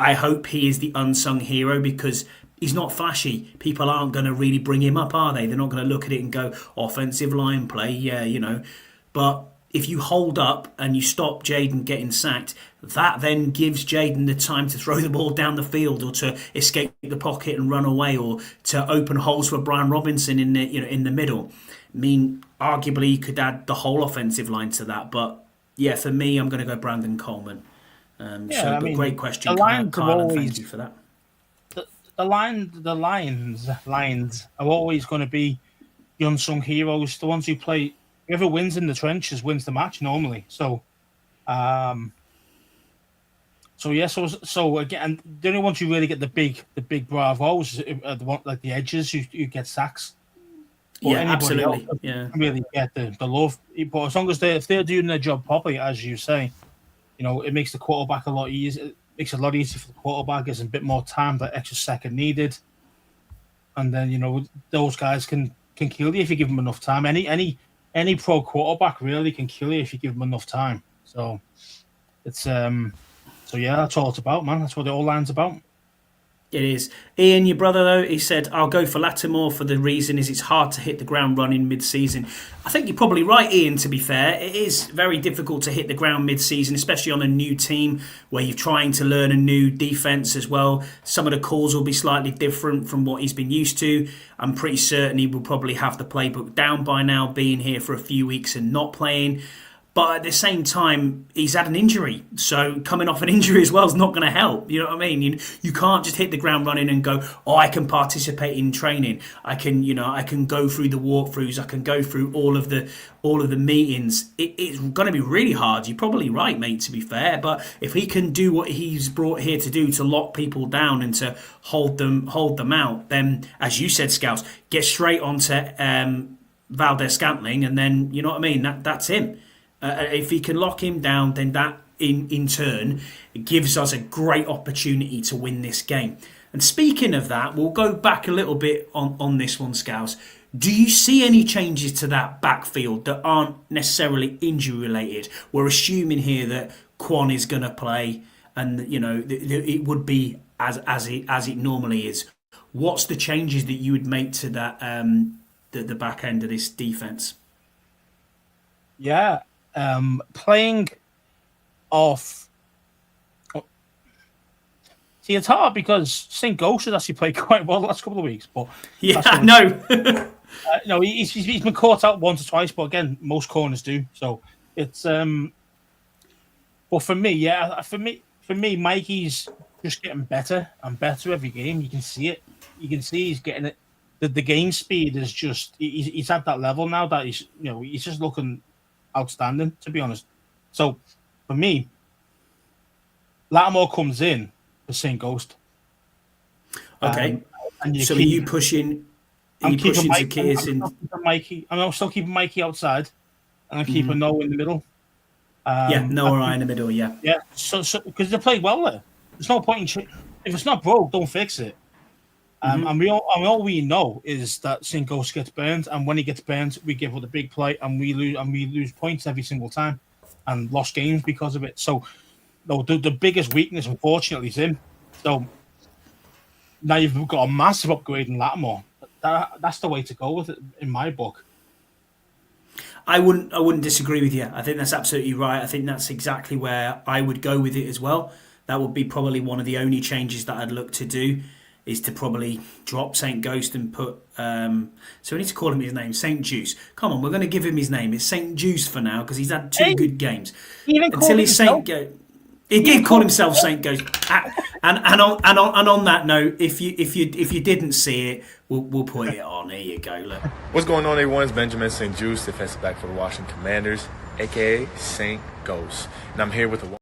I hope he is the unsung hero, because he's not flashy. People aren't going to really bring him up, are they? They're not going to look at it and go, offensive line play, yeah, you know. But if you hold up and you stop Jaden getting sacked, that then gives Jaden the time to throw the ball down the field, or to escape the pocket and run away, or to open holes for Brian Robinson in the middle. I mean, arguably you could add the whole offensive line to that, but yeah, for me, I'm going to go Brandon Coleman. Great question, Kyle, and thank you for that. The Lions are always going to be the unsung heroes, the ones who play whoever wins in the trenches wins the match normally. So, so again, the only ones who really get the big bravos are the one like the edges who get sacks. But Yeah, anybody else absolutely. Yeah. doesn't really get the love. But as long as if they're doing their job properly, as you say, it makes the quarterback a lot easier. It makes it a lot easier for the quarterback. Gives a bit more time, that extra second needed, and then those guys can kill you if you give them enough time. Any pro quarterback really can kill you if you give them enough time. So it's so yeah, that's all it's about, man. That's what it all line's about. It is. Ian, your brother, though, he said, I'll go for Lattimore for the reason is it's hard to hit the ground running mid-season. I think you're probably right, Ian, to be fair. It is very difficult to hit the ground mid-season, especially on a new team where you're trying to learn a new defence as well. Some of the calls will be slightly different from what he's been used to. I'm pretty certain he will probably have the playbook down by now, being here for a few weeks and not playing. But at the same time, he's had an injury. So coming off an injury as well is not going to help. You know what I mean? You can't just hit the ground running and go, oh, I can participate in training. I can go through the walkthroughs. I can go through all of the meetings. It's going to be really hard. You're probably right, mate, to be fair. But if he can do what he's brought here to do, to lock people down and to hold them out, then, as you said, Scouts, get straight onto Valdez-Scantling, and then, you know what I mean? That's him. If he can lock him down, then that in turn gives us a great opportunity to win this game. And speaking of that, we'll go back a little bit on this one, Scouts. Do you see any changes to that backfield that aren't necessarily injury related? We're assuming here that Quan is going to play, and it would be as it normally is. What's the changes that you would make to that the back end of this defense? Yeah. Playing off. See, it's hard because St. Ghost has actually played quite well the last couple of weeks. But yeah, no, no, he's been caught out once or twice. But again, most corners do. So it's But for me, Mikey's just getting better and better every game. You can see it. You can see he's getting it. The game speed is just he's at that level now that he's just looking outstanding, to be honest. So for me, Lattimore comes in for St. Ghost. Okay. So are you pushing Zacchaeus in? I'm still keeping Mikey outside, and I'm keeping Noah in the middle. Noah in the middle. Yeah. Yeah. So because they played well there. There's no point in if it's not broke, don't fix it. And all we know is that St. Ghost gets burned, and when he gets burned, we give up the big play, and we lose points every single time, and lost games because of it. So, no, the biggest weakness, unfortunately, is him. So now you've got a massive upgrade in Lattimore. That's the way to go with it in my book. I wouldn't disagree with you. I think that's absolutely right. I think that's exactly where I would go with it as well. That would be probably one of the only changes that I'd look to do. Is to probably drop St. Ghost and put... so we need to call him his name, St. Juice. Come on, we're going to give him his name. It's St. Juice for now, because he's had two good games. Until he's St. Ghost. He did call himself St. Ghost. And on that note, if you didn't see it, we'll put it on. Here you go, look. What's going on, everyone? It's Benjamin St. Juice, defensive back for the Washington Commanders, a.k.a. St. Ghost. And I'm here with the...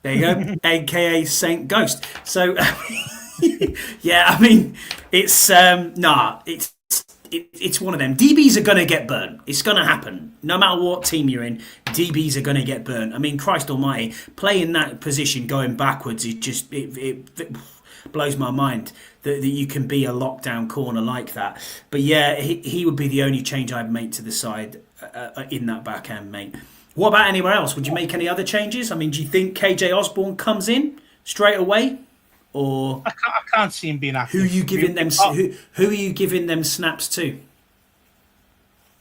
There you go, a.k.a. St. Ghost. So... yeah, I mean, it's it's one of them. DBs are going to get burnt. It's going to happen. No matter what team you're in, DBs are going to get burnt. I mean, Christ almighty, playing that position going backwards, it blows my mind that you can be a lockdown corner like that. But yeah, he would be the only change I'd make to the side in that back end, mate. What about anywhere else? Would you make any other changes? I mean, do you think KJ Osborne comes in straight away? Or I can't see him being active. Who are you giving them? Who are you giving them snaps to?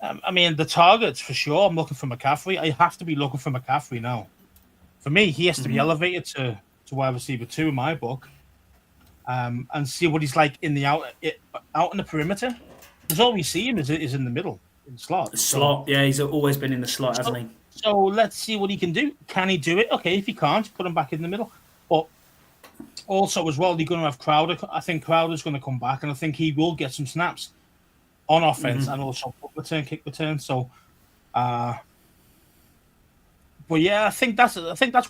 I mean, the targets for sure. I'm looking for McCaffrey. I have to be looking for McCaffrey now. For me, he has to be elevated to wide receiver 2 in my book, and see what he's like in the out in the perimeter. Because all we see him is in the middle, in the slot. Yeah, he's always been in the slot, hasn't he? So let's see what he can do. Can he do it? Okay, if he can't, put him back in the middle. But also, as well, you're going to have Crowder. I think Crowder's going to come back, and I think he will get some snaps on offense and also kick return. So But yeah, I think that's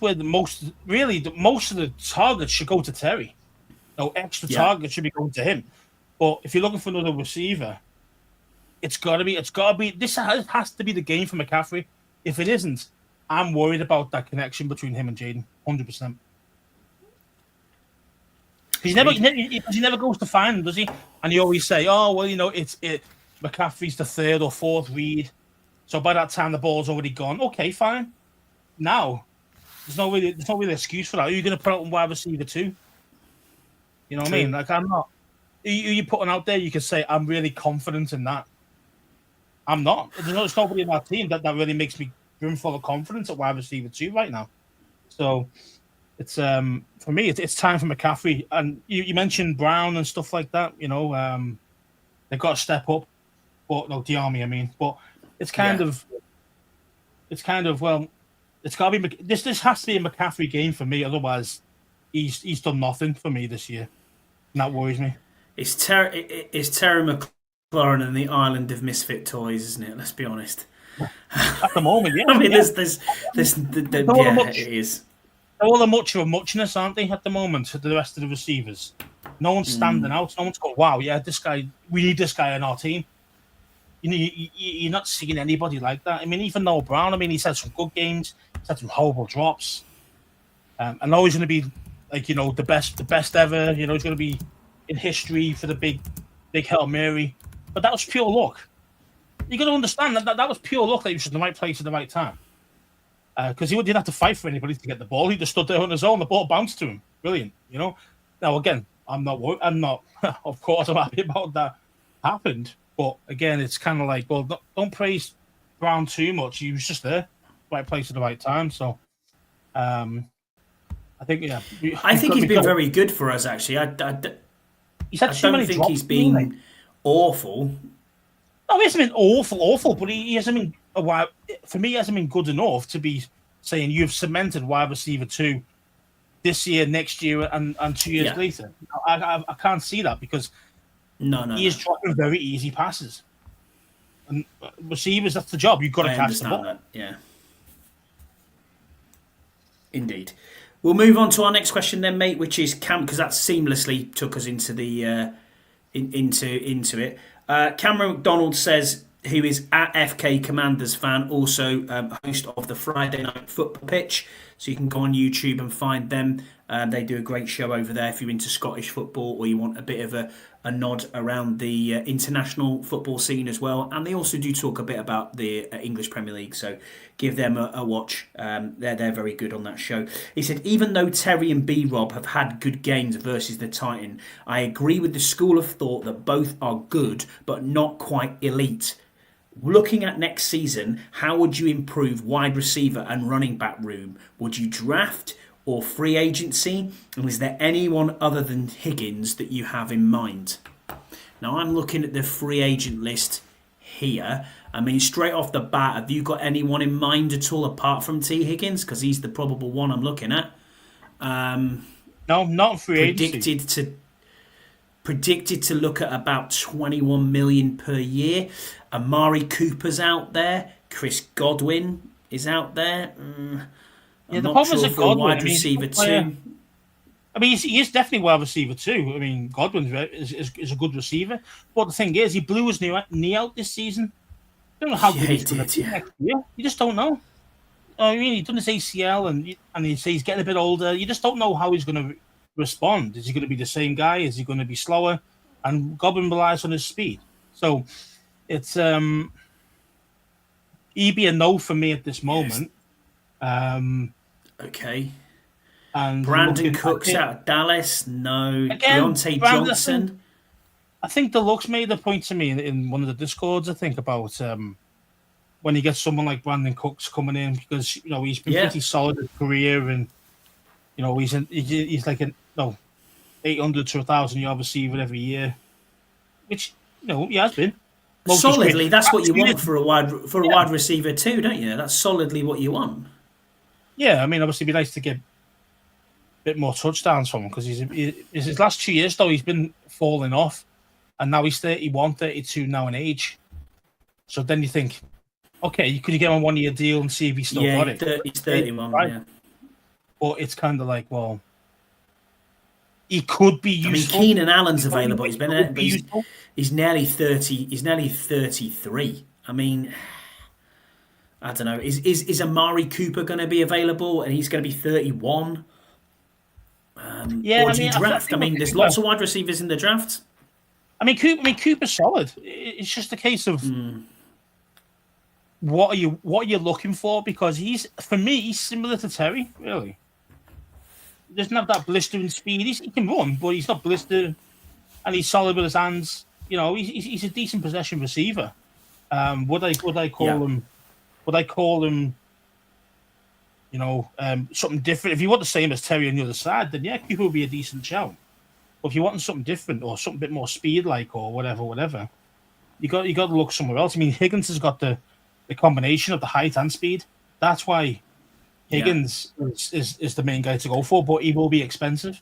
where most of the targets should go to Terry. No extra targets should be going to him. But if you're looking for another receiver, it's gotta be. This has to be the game for McCaffrey. If it isn't, I'm worried about that connection between him and Jaden, 100%. He never goes to find him, does he? And he always say, "Oh, well, McCaffrey's the third or fourth read, so by that time the ball's already gone." Okay, fine. Now, there's no really excuse for that. Are you going to put out on wide receiver too? You know what I mean? Like, I'm not. You putting out there, you can say, I'm really confident in that. I'm not. There's nobody in that team that really makes me brimful of confidence at wide receiver 2 right now. So it's for me, it's time for McCaffrey. And you mentioned Brown and stuff like that. They've got to step up. But no, Diarmi, I mean. But it's kind of well. It's got to be this has to be a McCaffrey game for me. Otherwise, he's done nothing for me this year, and that worries me. It's Terry McLaurin and the Island of Misfit Toys, isn't it? Let's be honest. At the moment, yeah. I mean, it is. They're all a much of a muchness, aren't they? At the moment, the rest of the receivers, no one's standing out. No one's going, "Wow, yeah, this guy. We need this guy on our team." You're not seeing anybody like that. I mean, even Noah Brown. I mean, he's had some good games. He's had some horrible drops. I know he's going to be the best ever. He's going to be in history for the big Hail Mary. But that was pure luck. You got to understand that was pure luck that he was in the right place at the right time. Because he didn't have to fight for anybody to get the ball. He just stood there on his own. The ball bounced to him. Brilliant. Now again, I'm not. Of course, I'm happy about that happened. But again, it's kind of like, well, don't praise Brown too much. He was just there, right place at the right time. So, I think he's been very good for us. Actually, I don't think he's been awful. No, he hasn't been awful, but he hasn't been for me. He hasn't been good enough to be saying you've cemented wide receiver 2 this year, next year, and 2 years later. I can't see that because. He is dropping very easy passes. And receivers, that's the job. You've got to catch the ball. That. Yeah. Indeed. We'll move on to our next question then, mate, which is Cam, because that seamlessly took us into the into it. Cameron McDonald says, who is at FK Commanders fan, also host of the Friday Night Football Pitch. So you can go on YouTube and find them. They do a great show over there if you're into Scottish football or you want a bit of a nod around the international football scene as well. And they also do talk a bit about the English Premier League. So give them a watch. They're very good on that show. He said, even though Terry and B-Rob have had good games versus the Titan, I agree with the school of thought that both are good but not quite elite. Looking at next season, how would you improve wide receiver and running back room? Would you draft or free agency? And is there anyone other than Higgins that you have in mind? Now, I'm looking at the free agent list here. I mean, straight off the bat, have you got anyone in mind at all apart from T. Higgins? Because he's the probable one I'm looking at. No, not free agency. Predicted to look at about 21 million per year. Amari Cooper's out there. Chris Godwin is out there. I'm not sure for wide receiver 2. I mean, he is definitely wide receiver 2. I mean, Godwin is a good receiver. But the thing is, he blew his knee out this season. I don't know how good he's going to be next year. You just don't know. I mean, he's done his ACL and he's getting a bit older. You just don't know how he's going to respond. Is he going to be the same guy? Is he going to be slower? And Godwin relies on his speed. So it's he'd be a no for me at this moment. Okay. And Brandon Cooks out of Dallas, no. Deontay Johnson. I think Deluxe made a point to me in one of the Discords, I think, about when you get someone like Brandon Cooks coming in, because he's been pretty solid in his career, and he's like 800 to 1,000 yard receiver every year, which he has been. Solidly, that's what you want for a wide receiver too, don't you? That's solidly what you want. Yeah, I mean, obviously, it'd be nice to get a bit more touchdowns from him, because his last 2 years, though, he's been falling off, and now he's 31, 32 now in age. So then you think, Okay, you could get him on 1 year deal and see if he still got it. He's 31, right? yeah. But it's kind of like, well, he could be useful. I mean, Keenan Allen's available. He's nearly 30. He's nearly 33. I mean, I don't know. Is Amari Cooper going to be available and he's going to be 31? Yeah, or do you draft? I mean, there's lots of wide receivers in the draft. I mean, Cooper's solid. It's just a case of what are you looking for? Because for me, he's similar to Terry, really. He doesn't have that blistering speed. He can run, but he's not blistered, and he's solid with his hands. You know, he's a decent possession receiver. Would I call him? Would I call him? You know, something different. If you want the same as Terry on the other side, then yeah, Cooper would be a decent shout. But if you want something different or something a bit more speed like or whatever, you got to look somewhere else. I mean, Higgins has got the combination of the height and speed. That's why Higgins is the main guy to go for, but he will be expensive.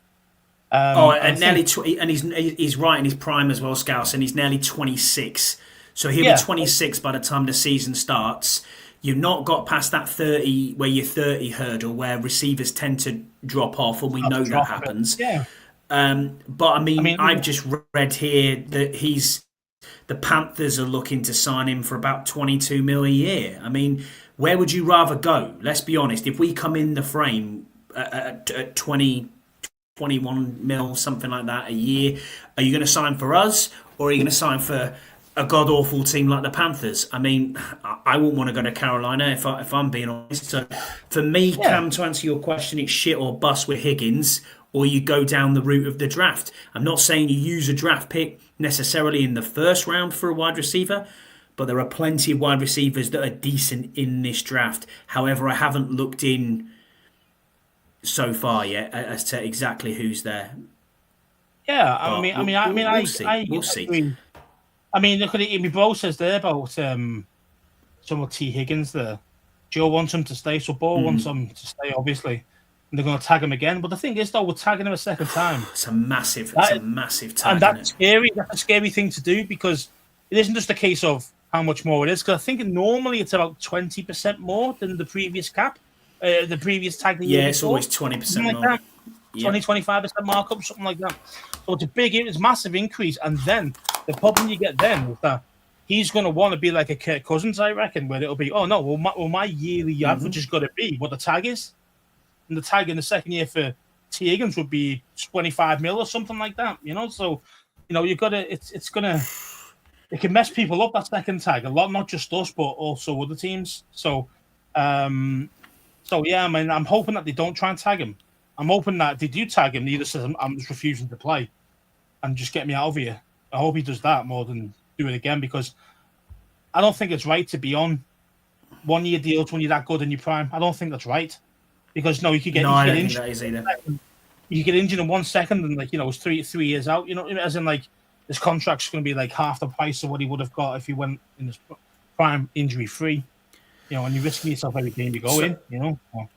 And he's right in his prime as well, Scouts, and he's nearly 26. So he'll be 26 by the time the season starts. You've not got past that 30 where your 30 hurdle where receivers tend to drop off, and we know that happens. Yeah. But I mean, I've just read here that the Panthers are looking to sign him for about 22 mil a year. I mean, where would you rather go? Let's be honest. If we come in the frame at 20, 21 mil, something like that a year, are you going to sign for us, or are you going to sign for a god-awful team like the Panthers? I mean, I wouldn't want to go to Carolina if I'm being honest. So for me, Cam, to answer your question, it's shit or bust with Higgins, or you go down the route of the draft. I'm not saying you use a draft pick necessarily in the first round for a wide receiver, but there are plenty of wide receivers that are decent in this draft. However, I haven't looked in so far yet as to exactly who's there. Yeah, we'll see. I mean, look at it. My bro says there about some of T. Higgins there. Joe wants him to stay, so Bo wants him to stay, obviously. And they're going to tag him again. But the thing is, though, we're tagging him a second time. It's a massive tag. And that's scary. That's a scary thing to do because it isn't just a case of how much more it is. Because I think normally it's about 20% more than the previous cap, the previous tag. It's always 20% more. Like 20-25% markup, something like that. So it's a massive increase. And then the problem you get then is that he's going to want to be like a Kirk Cousins, I reckon, where it'll be, my yearly average has got to be what the tag is. And the tag in the second year for T. Higgins would be 25 mil or something like that, you know? So, you know, you've got to, it can mess people up, that second tag, a lot, not just us, but also other teams. So, yeah, I mean, I'm hoping that they don't try and tag him. I'm hoping that they do tag him. He either says, I'm just refusing to play and just get me out of here. I hope he does that more than do it again, because I don't think it's right to be on 1 year deals when you're that good in your prime. I don't think that's right. Because you could get injured. You get injured in 1 second, and it's 3 years out. You know, as in his contract's going to be like half the price of what he would have got if he went in his prime injury free. You know, and you're risking yourself every game you go in. You know.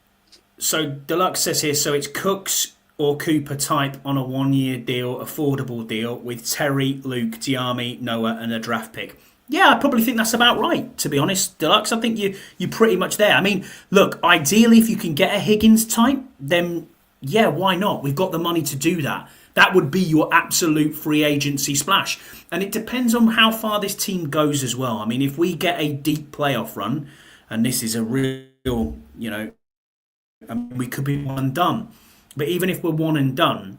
So Deluxe says here, so it's Cooks or Cooper type on a 1 year deal, affordable deal with Terry, Luke, Diami, Noah, and a draft pick. Yeah, I probably think that's about right, to be honest, Deluxe. I think you're pretty much there. I mean, look, ideally, if you can get a Higgins type, then yeah, why not? We've got the money to do that. That would be your absolute free agency splash. And it depends on how far this team goes as well. I mean, if we get a deep playoff run, and this is a real, we could be one and done. But even if we're one and done,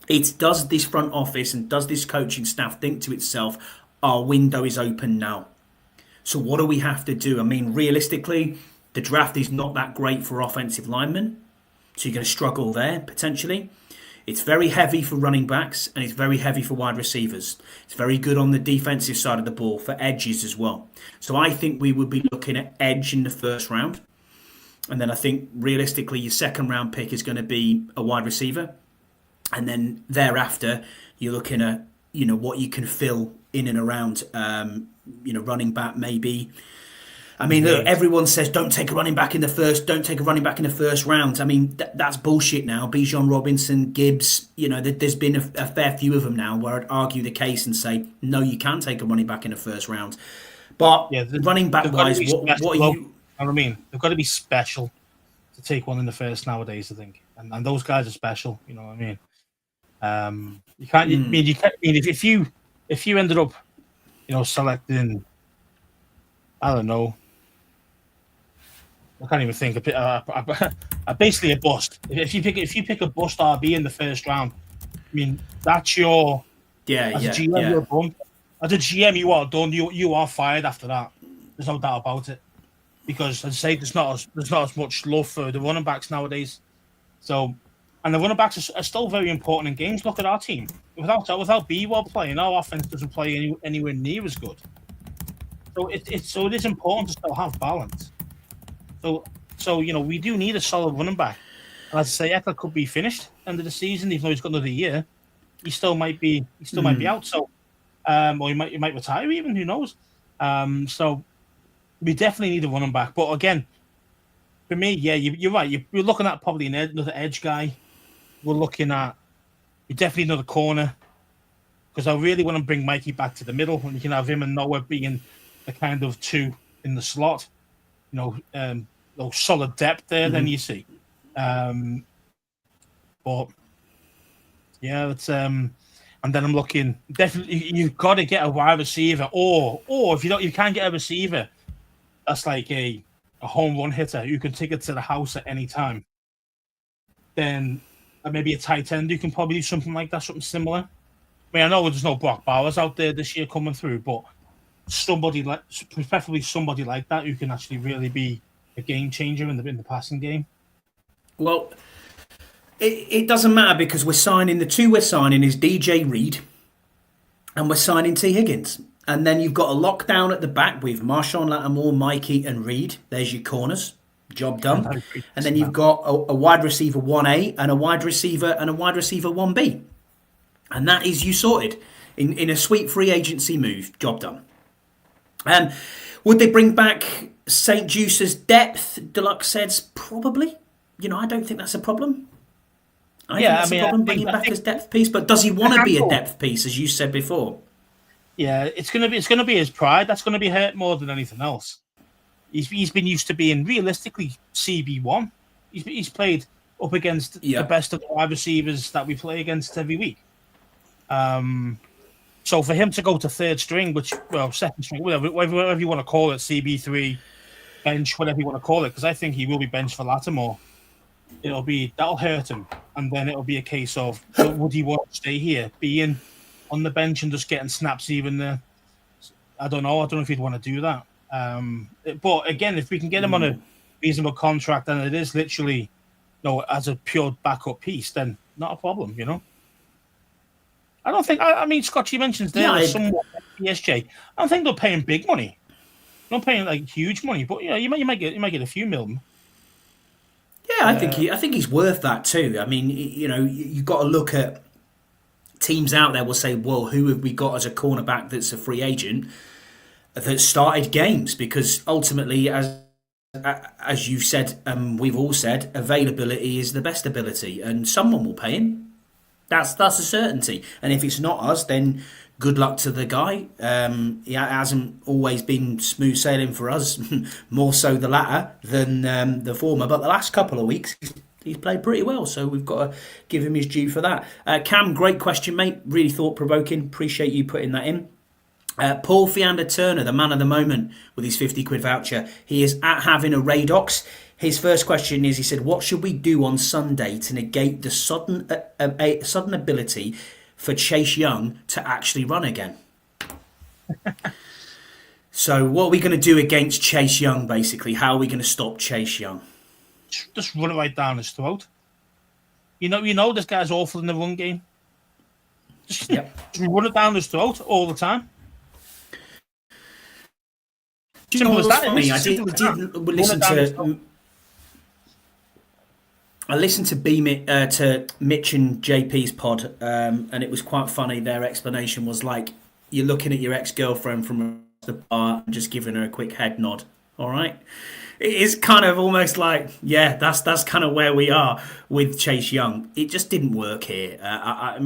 does this front office and does this coaching staff think to itself, our window is open now? So what do we have to do? I mean, realistically, the draft is not that great for offensive linemen. So you're going to struggle there, potentially. It's very heavy for running backs, and it's very heavy for wide receivers. It's very good on the defensive side of the ball for edges as well. So I think we would be looking at edge in the first round. And then I think, realistically, your second round pick is going to be a wide receiver. And then thereafter, you're looking at, what you can fill in and around, running back maybe. I mean, look, everyone says don't take a running back in the first round. I mean, that's bullshit now. Bijan Robinson, Gibbs, there's been a fair few of them now where I'd argue the case and say, no, you can take a running back in the first round. But Yeah, running back they've got to wise, be special. what are You you? know what I mean? They've got to be special to take one in the first nowadays, I think. And those guys are special. You know what I mean? You can't. I mean, you can't. I mean, if you ended up, selecting, I don't know. I can't even think. Basically a bust. If you pick a bust RB in the first round, I mean that's your as a GM you're done. As a GM you are done. You are fired after that. There's no doubt about it. Because as I say, there's not as much love for the running backs nowadays. So, and the running backs are still very important in games. Look at our team. Without B-Wall playing, our offense doesn't play anywhere near as good. So it is important to still have balance. So we do need a solid running back. And as I say, Eckler could be finished end of the season, even though he's got another year. He still might be out. So, or he might retire even. Who knows? So we definitely need a running back. But again, for me, yeah, you're right. You're looking at probably another edge guy. We're looking at definitely another corner because I really want to bring Mikey back to the middle, and you can have him and Noah being the kind of two in the slot. Solid depth there. Then you see, but yeah, it's and then I'm looking definitely. You've got to get a wide receiver, or if you can't get a receiver, that's like a home run hitter who can take it to the house at any time. Then maybe a tight end who can probably do something like that, something similar. I mean, I know there's no Brock Bowers out there this year coming through, but preferably somebody like that who can actually really be a game changer in the passing game. Well, it doesn't matter because the two we're signing is DJ Reed and we're signing T. Higgins. And then you've got a lockdown at the back with Marshawn Lattimore, Mikey and Reed. There's your corners. Job done. And then you've got a wide receiver 1A and a wide receiver 1B. And that is you sorted in a sweet free agency move. Job done. Would they bring back St. Juice's depth? Deluxe says probably. I don't think that's a problem. I think that's a problem bringing back his depth piece. But does he want to be a depth piece, as you said before? Yeah, it's gonna be his pride. That's gonna be hurt more than anything else. He's been used to being realistically CB1. He's played up against the best of the wide receivers that we play against every week. So for him to go to third string, second string, whatever you want to call it, CB3, bench, whatever you want to call it, because I think he will be benched for Lattimore. That'll hurt him, and then it'll be a case of would he want to stay here, being on the bench and just getting snaps even there? I don't know if he'd want to do that. But again, if we can get him on a reasonable contract and it is literally, as a pure backup piece, then not a problem, I don't think. I mean, Scott, you mentioned there somewhat PSG. I don't think they're paying big money. They're not paying like huge money, but you might get a few million. Yeah, I think he's worth that too. I mean, you've got to look at teams out there. Will say, well, who have we got as a cornerback that's a free agent that started games? Because ultimately, as you've said, we've all said, availability is the best ability, and someone will pay him. That's a certainty. And if it's not us, then good luck to the guy. He hasn't always been smooth sailing for us, more so the latter than the former. But the last couple of weeks, he's played pretty well, so we've got to give him his due for that. Cam, great question, mate. Really thought-provoking. Appreciate you putting that in. Paul Fiander-Turner, the man of the moment with his 50 quid voucher. He is at having a Radox. His first question is, he said, what should we do on Sunday to negate the sudden ability for Chase Young to actually run again? So what are we going to do against Chase Young, basically? How are we going to stop Chase Young? Just run it right down his throat. You know this guy's awful in the run game. Just run it down his throat all the time. Do you know what's funny? I did listen to... I listened to Mitch and JP's pod, and it was quite funny. Their explanation was like, you're looking at your ex-girlfriend from the bar and just giving her a quick head nod. All right? It is kind of almost like, that's kind of where we are with Chase Young. It just didn't work here. I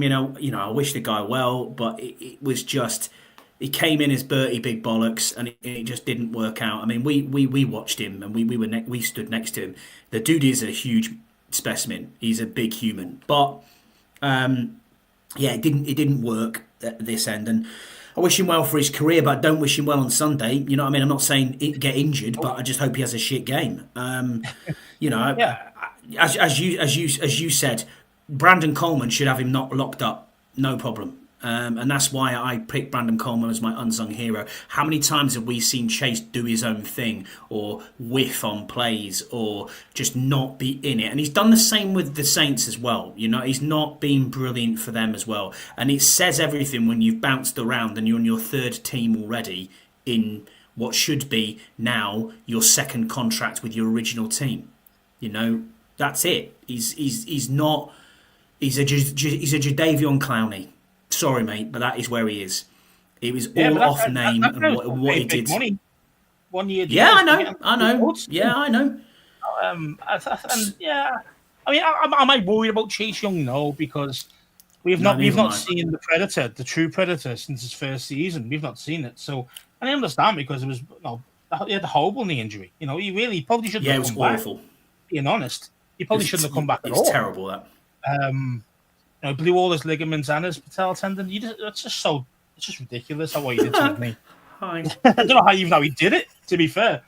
wish the guy well, but it was just... he came in as Bertie Big Bollocks, and it just didn't work out. I mean, we watched him, and we stood next to him. The dude is a huge specimen. He's a big human, but yeah, it didn't work at this end, and I wish him well for his career, but I don't wish him well on Sunday. You know what I mean? I'm not saying get injured, but I just hope he has a shit game. You know, Yeah. as you said, Brandon Coleman should have him not locked up, no problem. And that's why I picked Brandon Coleman as my unsung hero. How many times have we seen Chase do his own thing, or whiff on plays, or just not be in it? And he's done the same with the Saints as well. You know, he's not been brilliant for them as well. And it says everything when you've bounced around and you're on your third team already in what should be now your second contract with your original team. You know, that's it. He's not. He's a Jadeveon Clowney. Sorry, mate, but that is where he is. It was all off name and what he did. Money. 1 year. Yeah, I know. Yeah, I know. And yeah, I mean, am I worried about Chase Young? No, because we've not seen the Predator, the true Predator, since his first season. We've not seen it. So, and I understand because it was he had a horrible knee injury. You know, he probably shouldn't. Yeah, have it was come back, awful. being honest, he probably shouldn't have come back at all. It's terrible that. You know, blew all his ligaments and his patella tendon. It's just ridiculous how he did to me. Hi. I don't know how he did it. To be fair,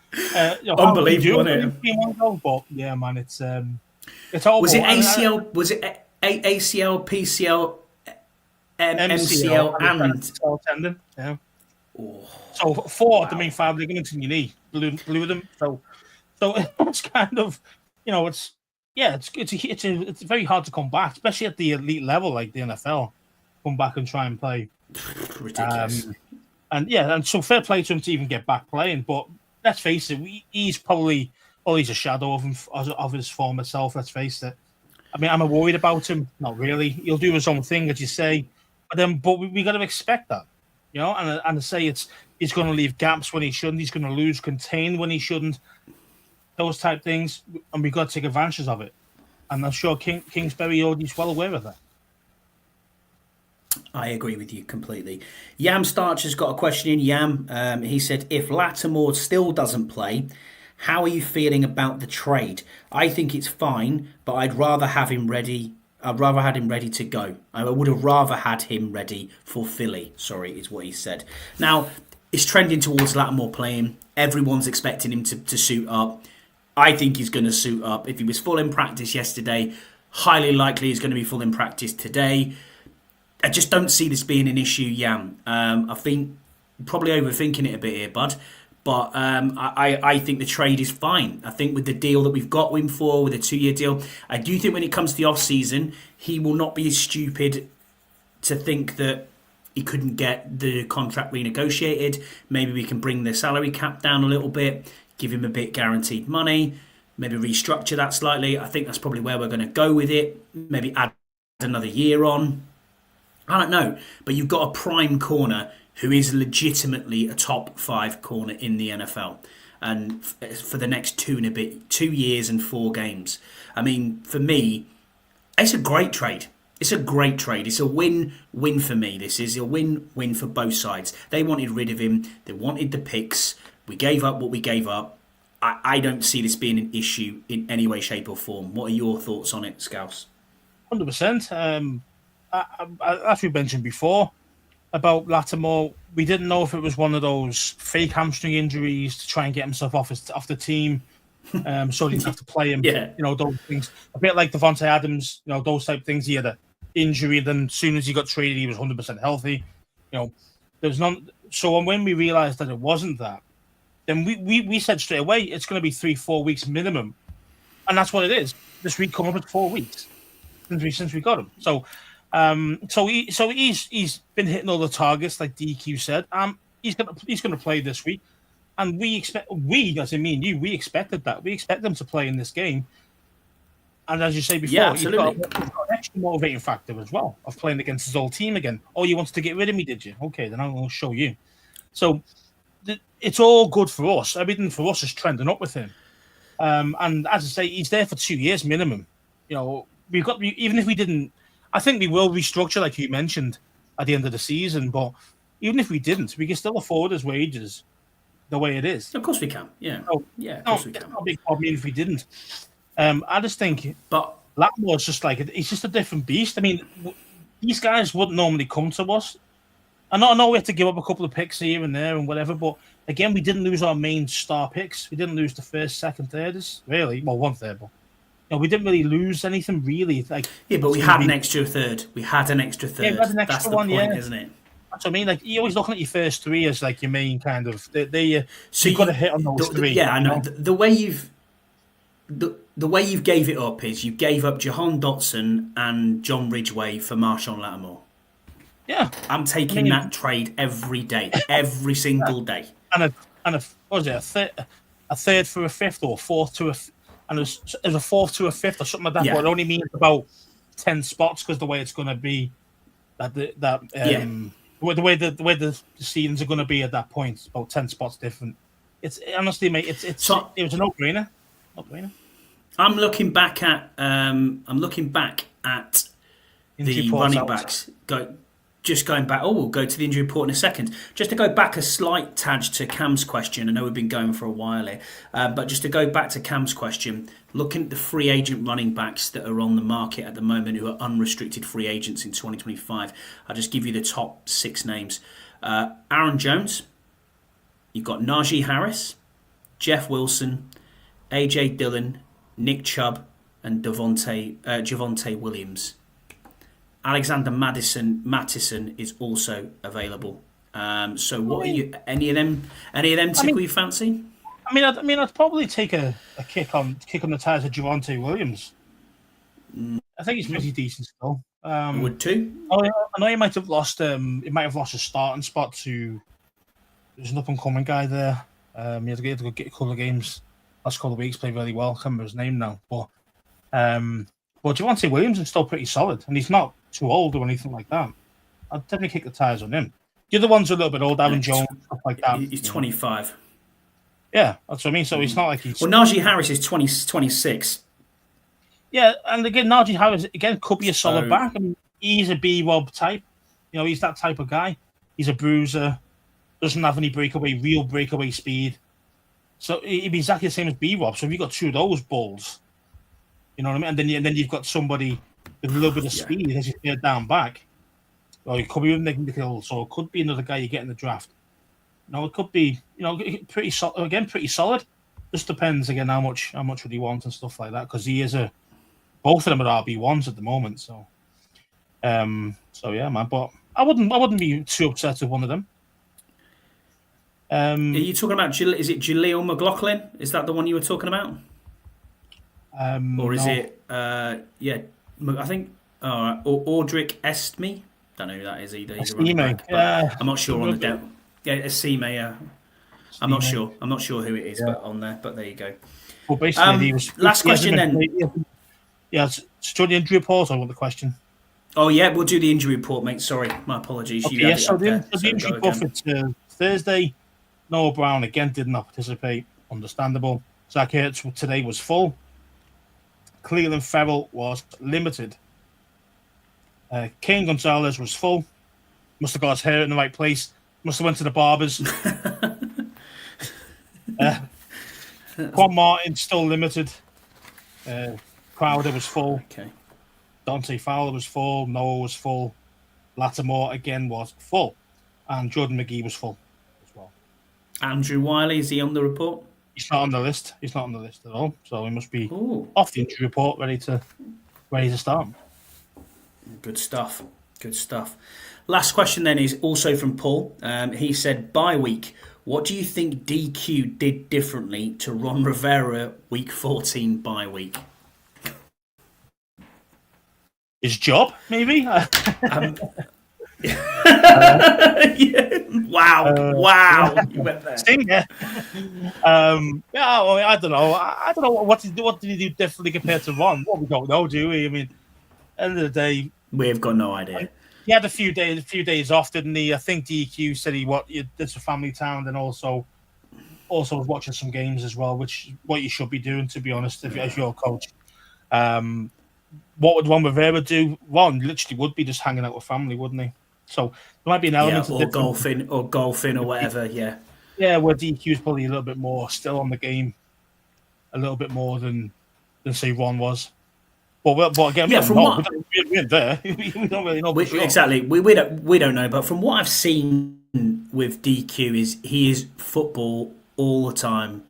Unbelievable, isn't it? But yeah, man, it's horrible. Was it ACL? Was it ACL, PCL, MCL, and patella tendon? Yeah. Oh, So 4 of the main 5 ligaments in your knee blew them. So it's kind of, you know, it's very hard to come back, especially at the elite level like the NFL. Come back and try and play. ridiculous. And so fair play to him to even get back playing. But let's face it, he's probably he's a shadow of his former self. Let's face it. I mean, am I worried about him? Not really. He'll do his own thing, as you say. But we got to expect that, you know. And to say he's going to leave gaps when he shouldn't. He's going to lose contain when he shouldn't. Those type things, and we've got to take advantage of it. And I'm sure Kingsbury is well aware of that. I agree with you completely. Yam Starcher's got a question in. Yam, he said, if Lattimore still doesn't play, how are you feeling about the trade? I think it's fine, but I'd rather have him ready. I'd rather had him ready to go. I would have rather had him ready for Philly. Sorry, is what he said. Now, it's trending towards Lattimore playing. Everyone's expecting him to suit up. I think he's going to suit up. If he was full in practice yesterday, highly likely he's going to be full in practice today. I just don't see this being an issue, Yam. I think probably overthinking it a bit here, bud. But I think the trade is fine. I think with the deal that we've got him for, with a 2-year deal, I do think when it comes to the off-season, he will not be as stupid to think that he couldn't get the contract renegotiated. Maybe we can bring the salary cap down a little bit, give him a bit guaranteed money, maybe restructure that slightly. I think that's probably where we're going to go with it. Maybe add another year on. I don't know. But you've got a prime corner who is legitimately a top 5 corner in the NFL. And for the next 2 years and 4 games. I mean, for me, it's a great trade. It's a great trade. It's a win-win for me. This is a win-win for both sides. They wanted rid of him. They wanted the picks. We gave up what we gave up. I don't see this being an issue in any way, shape or form. What are your thoughts on it, Scouse? 100%. As we mentioned before about Lattimore, we didn't know if it was one of those fake hamstring injuries to try and get himself off the team, so he didn't have to play him. Yeah. You know, those things. A bit like Devontae Adams, you know, those type of things. He had an injury, then as soon as he got traded, he was 100% healthy. You know, there's none. So when we realised that it wasn't that, then we said straight away it's going to be 3-4 weeks minimum, and that's what it is. This week come up at 4 weeks since we got him. So he's been hitting all the targets like DQ said. He's gonna play this week, and we expected that. We expect him to play in this game. And as you say before, yeah, you've got an extra motivating factor as well of playing against his old team again. Oh, you wanted to get rid of me, did you? Okay, then I'm going to show you. So it's all good for us. Everything for us is trending up with him. And as I say, he's there for 2 years minimum. You know, even if we didn't, I think we will restructure, like you mentioned, at the end of the season. But even if we didn't, we can still afford his wages the way it is. Of course we can. Yeah. So, Yeah, of course we it's can. not a big problem if we didn't. I just think But Lattimore's just like he's just a different beast. I mean, these guys wouldn't normally come to us. I know we had to give up a couple of picks here and there and whatever, but again, we didn't lose our main star picks. We didn't lose the first, second, thirders, really. Well, one third, but we didn't really lose anything really. Like but we had an extra third. We had an extra third. Yeah, we had an extra That's the one, point, isn't it? That's what I mean. Like you're always looking at your first three as like your main kind of. So you've got to hit on those three. Yeah, I know. The way you've gave it up is you gave up Jahan Dotson and John Ridgway for Marshawn Lattimore. Yeah, I'm taking that trade every day, every single day. And what was it? A third for a fifth, or a fourth to a, and it was a fourth to a fifth, or something like that. Yeah. But it only means about 10 spots because the way it's going to be, the way the seasons are going to be at that point, it's about 10 spots different. It's honestly, mate, it was a no-brainer. I'm looking back at the running backs. Going back. We'll go to the injury report in a second. Just to go back a slight tad to Cam's question. I know we've been going for a while here, but just to go back to Cam's question, looking at the free agent running backs that are on the market at the moment who are unrestricted free agents in 2025, I'll just give you the top 6 names. Aaron Jones, you've got Najee Harris, Jeff Wilson, AJ Dillon, Nick Chubb, and Javonte Williams. Alexander Mattison is also available. So, what are you? Any of them tickle your fancy? I mean, I'd probably take a kick on the tires of Javonte Williams. I think he's pretty decent still. I would too. I know he might have lost. He might have lost a starting spot to. There's an up and coming guy there. He had to get a couple of games. Last couple of weeks, played really well. I can't remember his name now, but Javonte Williams is still pretty solid, and he's not too old or anything like that. I'd definitely kick the tires on him. The other ones are a little bit old, Aaron Jones, stuff like that. He's 25. Yeah, that's what I mean. So it's not like he's. Well, Najee Harris is 26. Yeah, and again, Najee Harris could be a solid back. I mean, he's a B-Rob type. He's that type of guy. He's a bruiser, doesn't have any real breakaway speed. So he'd be exactly the same as B-Rob. So if you've got two of those balls, you know what I mean? And then you've got somebody with a little bit of speed as you third down back. Or it could be with Nick Hill, so it could be another guy you get in the draft. It could be, pretty solid. Again, pretty solid. Just depends again how much would he want and stuff like that, because he is both of them are RB1s at the moment. So, yeah, man. But I wouldn't be too upset with one of them. Are you talking about? Is it Jaleel McLaughlin? Is that the one you were talking about? Or is it? I think. Audric Estime. Don't know who that is either. He's a running back, I'm not sure on the depth. Yeah, Estime. I'm not sure. I'm not sure who it is, but on there. But there you go. Well, basically, last question then. Yeah, so the injury report. I want the question. Oh yeah, we'll do the injury report, mate. Sorry, my apologies. Okay, the injury report for Thursday. Noah Brown again did not participate. Understandable. Zach Ertz today was full. Cleveland Ferrell was limited. Kane Gonzalez was full. Must have got his hair in the right place. Must have went to the barbers. Quan Martin still limited. Crowder was full. Okay. Dante Fowler was full. Noah was full. Lattimore again was full. And Jordan McGee was full as well. Andrew Wiley, is he on the report? He's not on the list. He's not on the list at all. So he must be off the injury report, ready to start. Good stuff. Last question then is also from Paul. He said, bye week. What do you think DQ did differently to Ron Rivera week 14 bye week? His job, maybe? Yeah. Wow. You went there. I don't know. I don't know what did he do differently compared to Ron. Well, we don't know, do we? I mean, end of the day, we've got no idea. He had a few days off, didn't he? I think DQ said it's a family town, and also was watching some games as well, which is what you should be doing, to be honest, as your coach. What would Ron Rivera do? Ron literally would be just hanging out with family, wouldn't he? So there might be an element of or golfing or whatever. Yeah, where DQ is probably a little bit more still on the game, a little bit more than say Ron was. But again, we don't from know. what We're there. We don't really know for sure. exactly, we don't know. But from what I've seen with DQ is he is football all the time,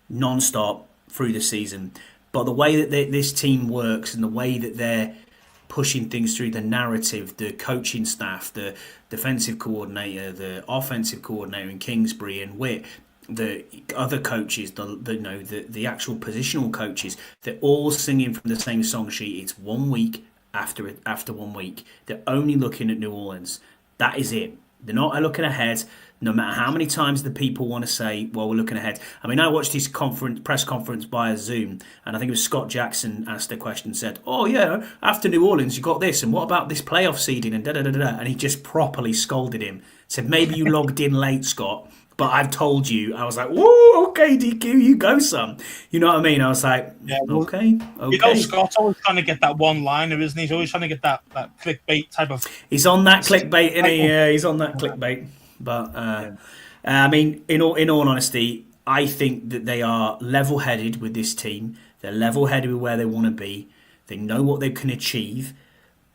non-stop through the season. But the way that this team works and the way that they're pushing things through, the narrative, the coaching staff, the defensive coordinator, the offensive coordinator in Kingsbury and Witt, the other coaches, the actual positional coaches, they're all singing from the same song sheet. It's 1 week after 1 week. They're only looking at New Orleans. That is it. They're not looking ahead. No matter how many times the people want to say, well, we're looking ahead. I mean, I watched his press conference via Zoom, and I think it was Scott Jackson asked a question and said, oh, yeah, after New Orleans, you got this, and what about this playoff seeding, and da-da-da-da, and he just properly scolded him. Said, maybe you logged in late, Scott, but I've told you. I was like, whoa, okay, DQ, you go, son. You know what I mean? I was like, okay. You know, Scott's always trying to get that one-liner, isn't he? He's always trying to get that clickbait type of... He's on that clickbait, isn't he? Yeah, he's on that clickbait. But I mean, in all honesty, I think that they are level-headed with this team. They're level-headed with where they want to be. They know what they can achieve,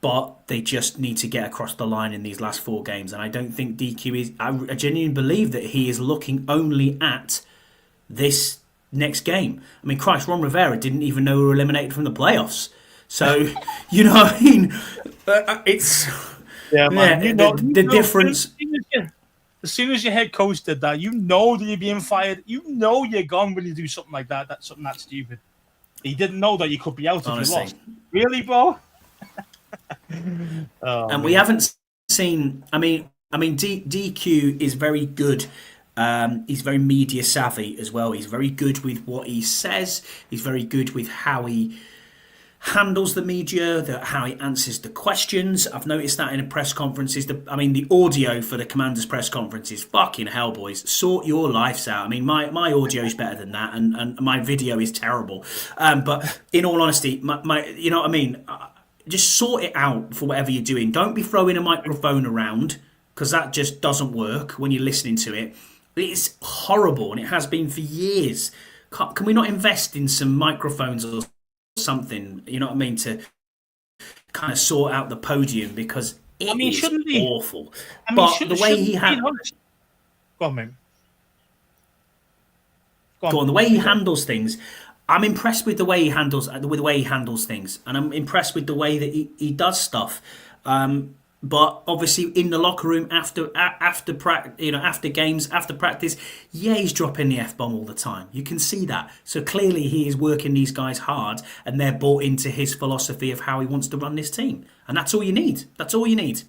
but they just need to get across the line in these last 4 games. And I don't think DQ is. I genuinely believe that he is looking only at this next game. I mean, Christ, Ron Rivera didn't even know we were eliminated from the playoffs. So, you know what I mean? It's the difference. As soon as your head coach did that, you know that you're being fired. You know you're gone when you do something like that. That's something that stupid. He didn't know that you could be out if you lost. Really, bro? And we haven't seen. I mean, DQ is very good. He's very media savvy as well. He's very good with what he says. He's very good with how he handles the media, how he answers the questions. I've noticed that in the press conferences. The audio for the Commanders press conference is fucking hell, boys. Sort your lives out. I mean, my audio is better than that, and my video is terrible. But in all honesty, my you know what I mean? Just sort it out for whatever you're doing. Don't be throwing a microphone around, because that just doesn't work when you're listening to it. It's horrible, and it has been for years. Can we not invest in some microphones or something, you know what I mean, to kind of sort out the podium, because it is awful. But the way he handles, go on, mate. Go on. The way he handles things, I'm impressed with the way he handles things, and I'm impressed with the way that he does stuff. But obviously, in the locker room after games, after practice, he's dropping the F-bomb all the time. You can see that. So clearly, he is working these guys hard, and they're bought into his philosophy of how he wants to run this team. And that's all you need. That's all you need.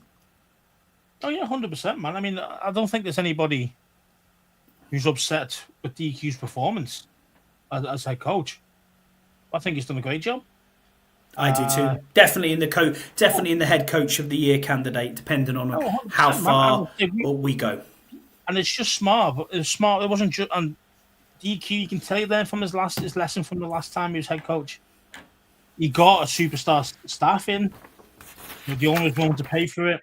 Oh yeah, 100%, man. I mean, I don't think there's anybody who's upset with DQ's performance as head coach. I think he's done a great job. I do too. Definitely in the head coach of the year candidate, depending on how far we go. And it's just smart. But it was smart. It wasn't just on DQ. You can tell you then from his lesson from the last time he was head coach. He got a superstar staff in. The owner was willing to pay for it.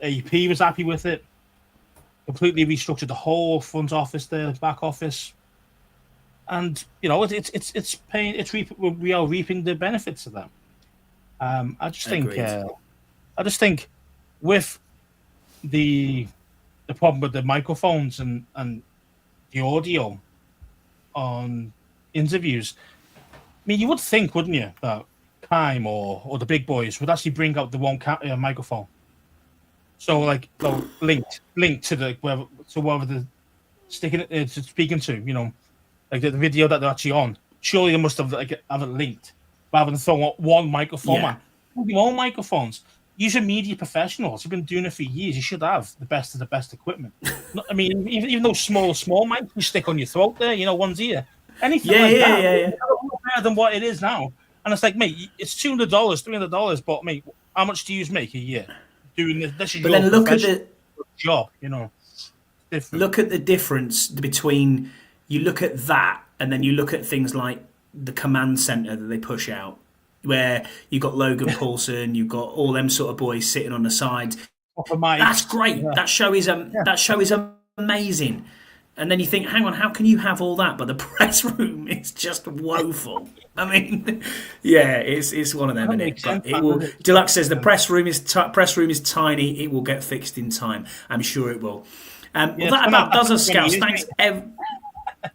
AP was happy with it. Completely restructured the whole front office, the back office. And you know it's paying. We are reaping the benefits of that. I just think with the problem with the microphones and the audio on interviews. I mean, you would think, wouldn't you, that Kime or the big boys would actually bring out the one microphone. So like linked to whoever they're speaking to, you know. Like the video that they're actually on, surely they must have have it linked rather than throwing up one microphone. Man, your own microphones. Use your media professionals. You've been doing it for years. You should have the best of the best equipment. I mean, even those small mics you stick on your throat there, you know, one's ear. Anything that. Better than what it is now. And it's like, mate, it's $200, $300, but mate, how much do you make a year doing this? This is your professional job, you know. Different. Look at the difference between. You look at that, and then you look at things like the command center that they push out. where you've got Logan Paulson, you've got all them sort of boys sitting on the side. Proper mics. That's great. Yeah. That show is amazing. And then you think, hang on, how can you have all that, but the press room is just woeful? I mean, yeah, it's one of them, isn't it? But it will. Deluxe says the press room is tiny. It will get fixed in time. I'm sure it will. Well, that about does us, Scouts. Thanks.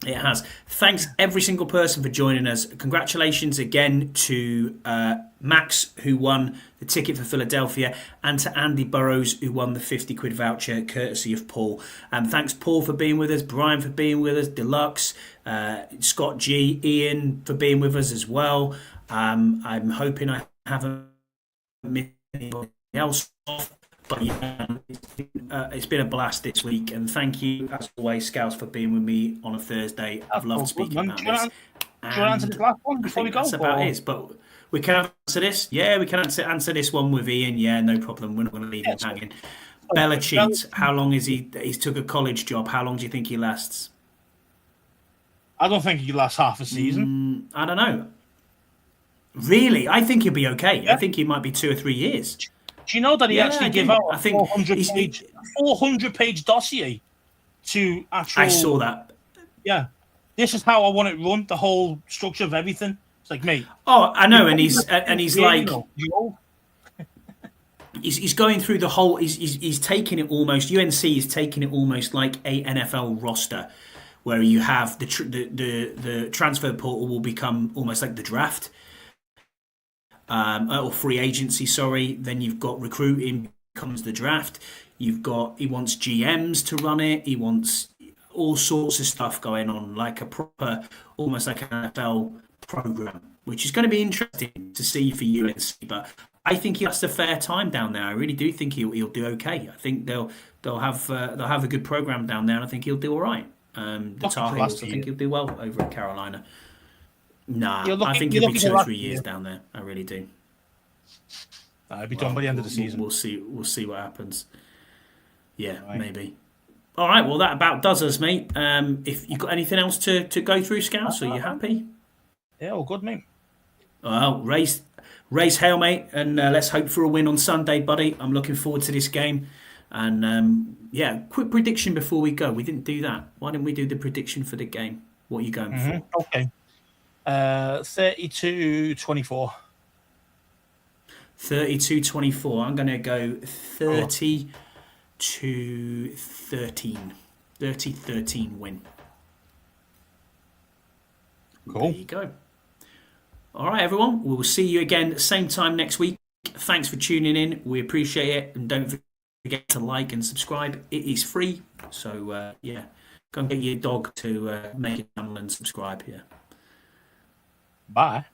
It has. Thanks every single person for joining us. Congratulations again to Max, who won the ticket for Philadelphia, and to Andy Burrows, who won the 50 quid voucher courtesy of Paul. Thanks Paul for being with us, Brian for being with us, Deluxe, Scott G, Ian for being with us as well. I'm hoping I haven't missed anybody else off. But yeah, it's been a blast this week, and thank you as always, Scouts, for being with me on a Thursday. I've loved speaking about this. Do you want to answer this last one before we go? That's about it. But we can answer this. Yeah, we can answer this one with Ian. Yeah, no problem. We're not going to leave him hanging. Belichick, how long is he? He's took a college job. How long do you think he lasts? I don't think he lasts half a season. I don't know. Really, I think he'll be okay. Yeah. I think he might be 2 or 3 years. Do you know that he actually gave out a 400-page dossier to actual... I saw that. Yeah. This is how I want it run, the whole structure of everything. It's like, mate... Oh, I know, and he's like... He's going through the whole... He's taking it almost... UNC is taking it almost like a NFL roster, where you have the transfer portal will become almost like the draft. Or free agency, sorry. Then you've got recruiting becomes the draft. He wants GMs to run it. He wants all sorts of stuff going on, like a proper, almost like an NFL program, which is going to be interesting to see for UNC. But I think he has a fair time down there. I really do think he'll do okay. I think they'll have a good program down there, and I think he'll do all right. The Tar Heels, I think he'll do well over at Carolina. Nah, I think he'll be 2 or 3 years down there. I really do. He'll be done by the end of the season. We'll see what happens. Yeah, right. Maybe. All right, well, that about does us, mate. If you got anything else to go through, Scouts, are you happy? Yeah, all good, mate. Well, raise hail, mate, and let's hope for a win on Sunday, buddy. I'm looking forward to this game. And yeah, quick prediction before we go. We didn't do that. Why didn't we do the prediction for the game? What are you going for? Okay. 32-24. 32-24. I'm going to go 30-13. 30-13 win. Cool. There you go. All right, everyone. We will see you again same time next week. Thanks for tuning in. We appreciate it. And don't forget to like and subscribe. It is free. So, yeah, go and get your dog to make it channel and subscribe here. Bye.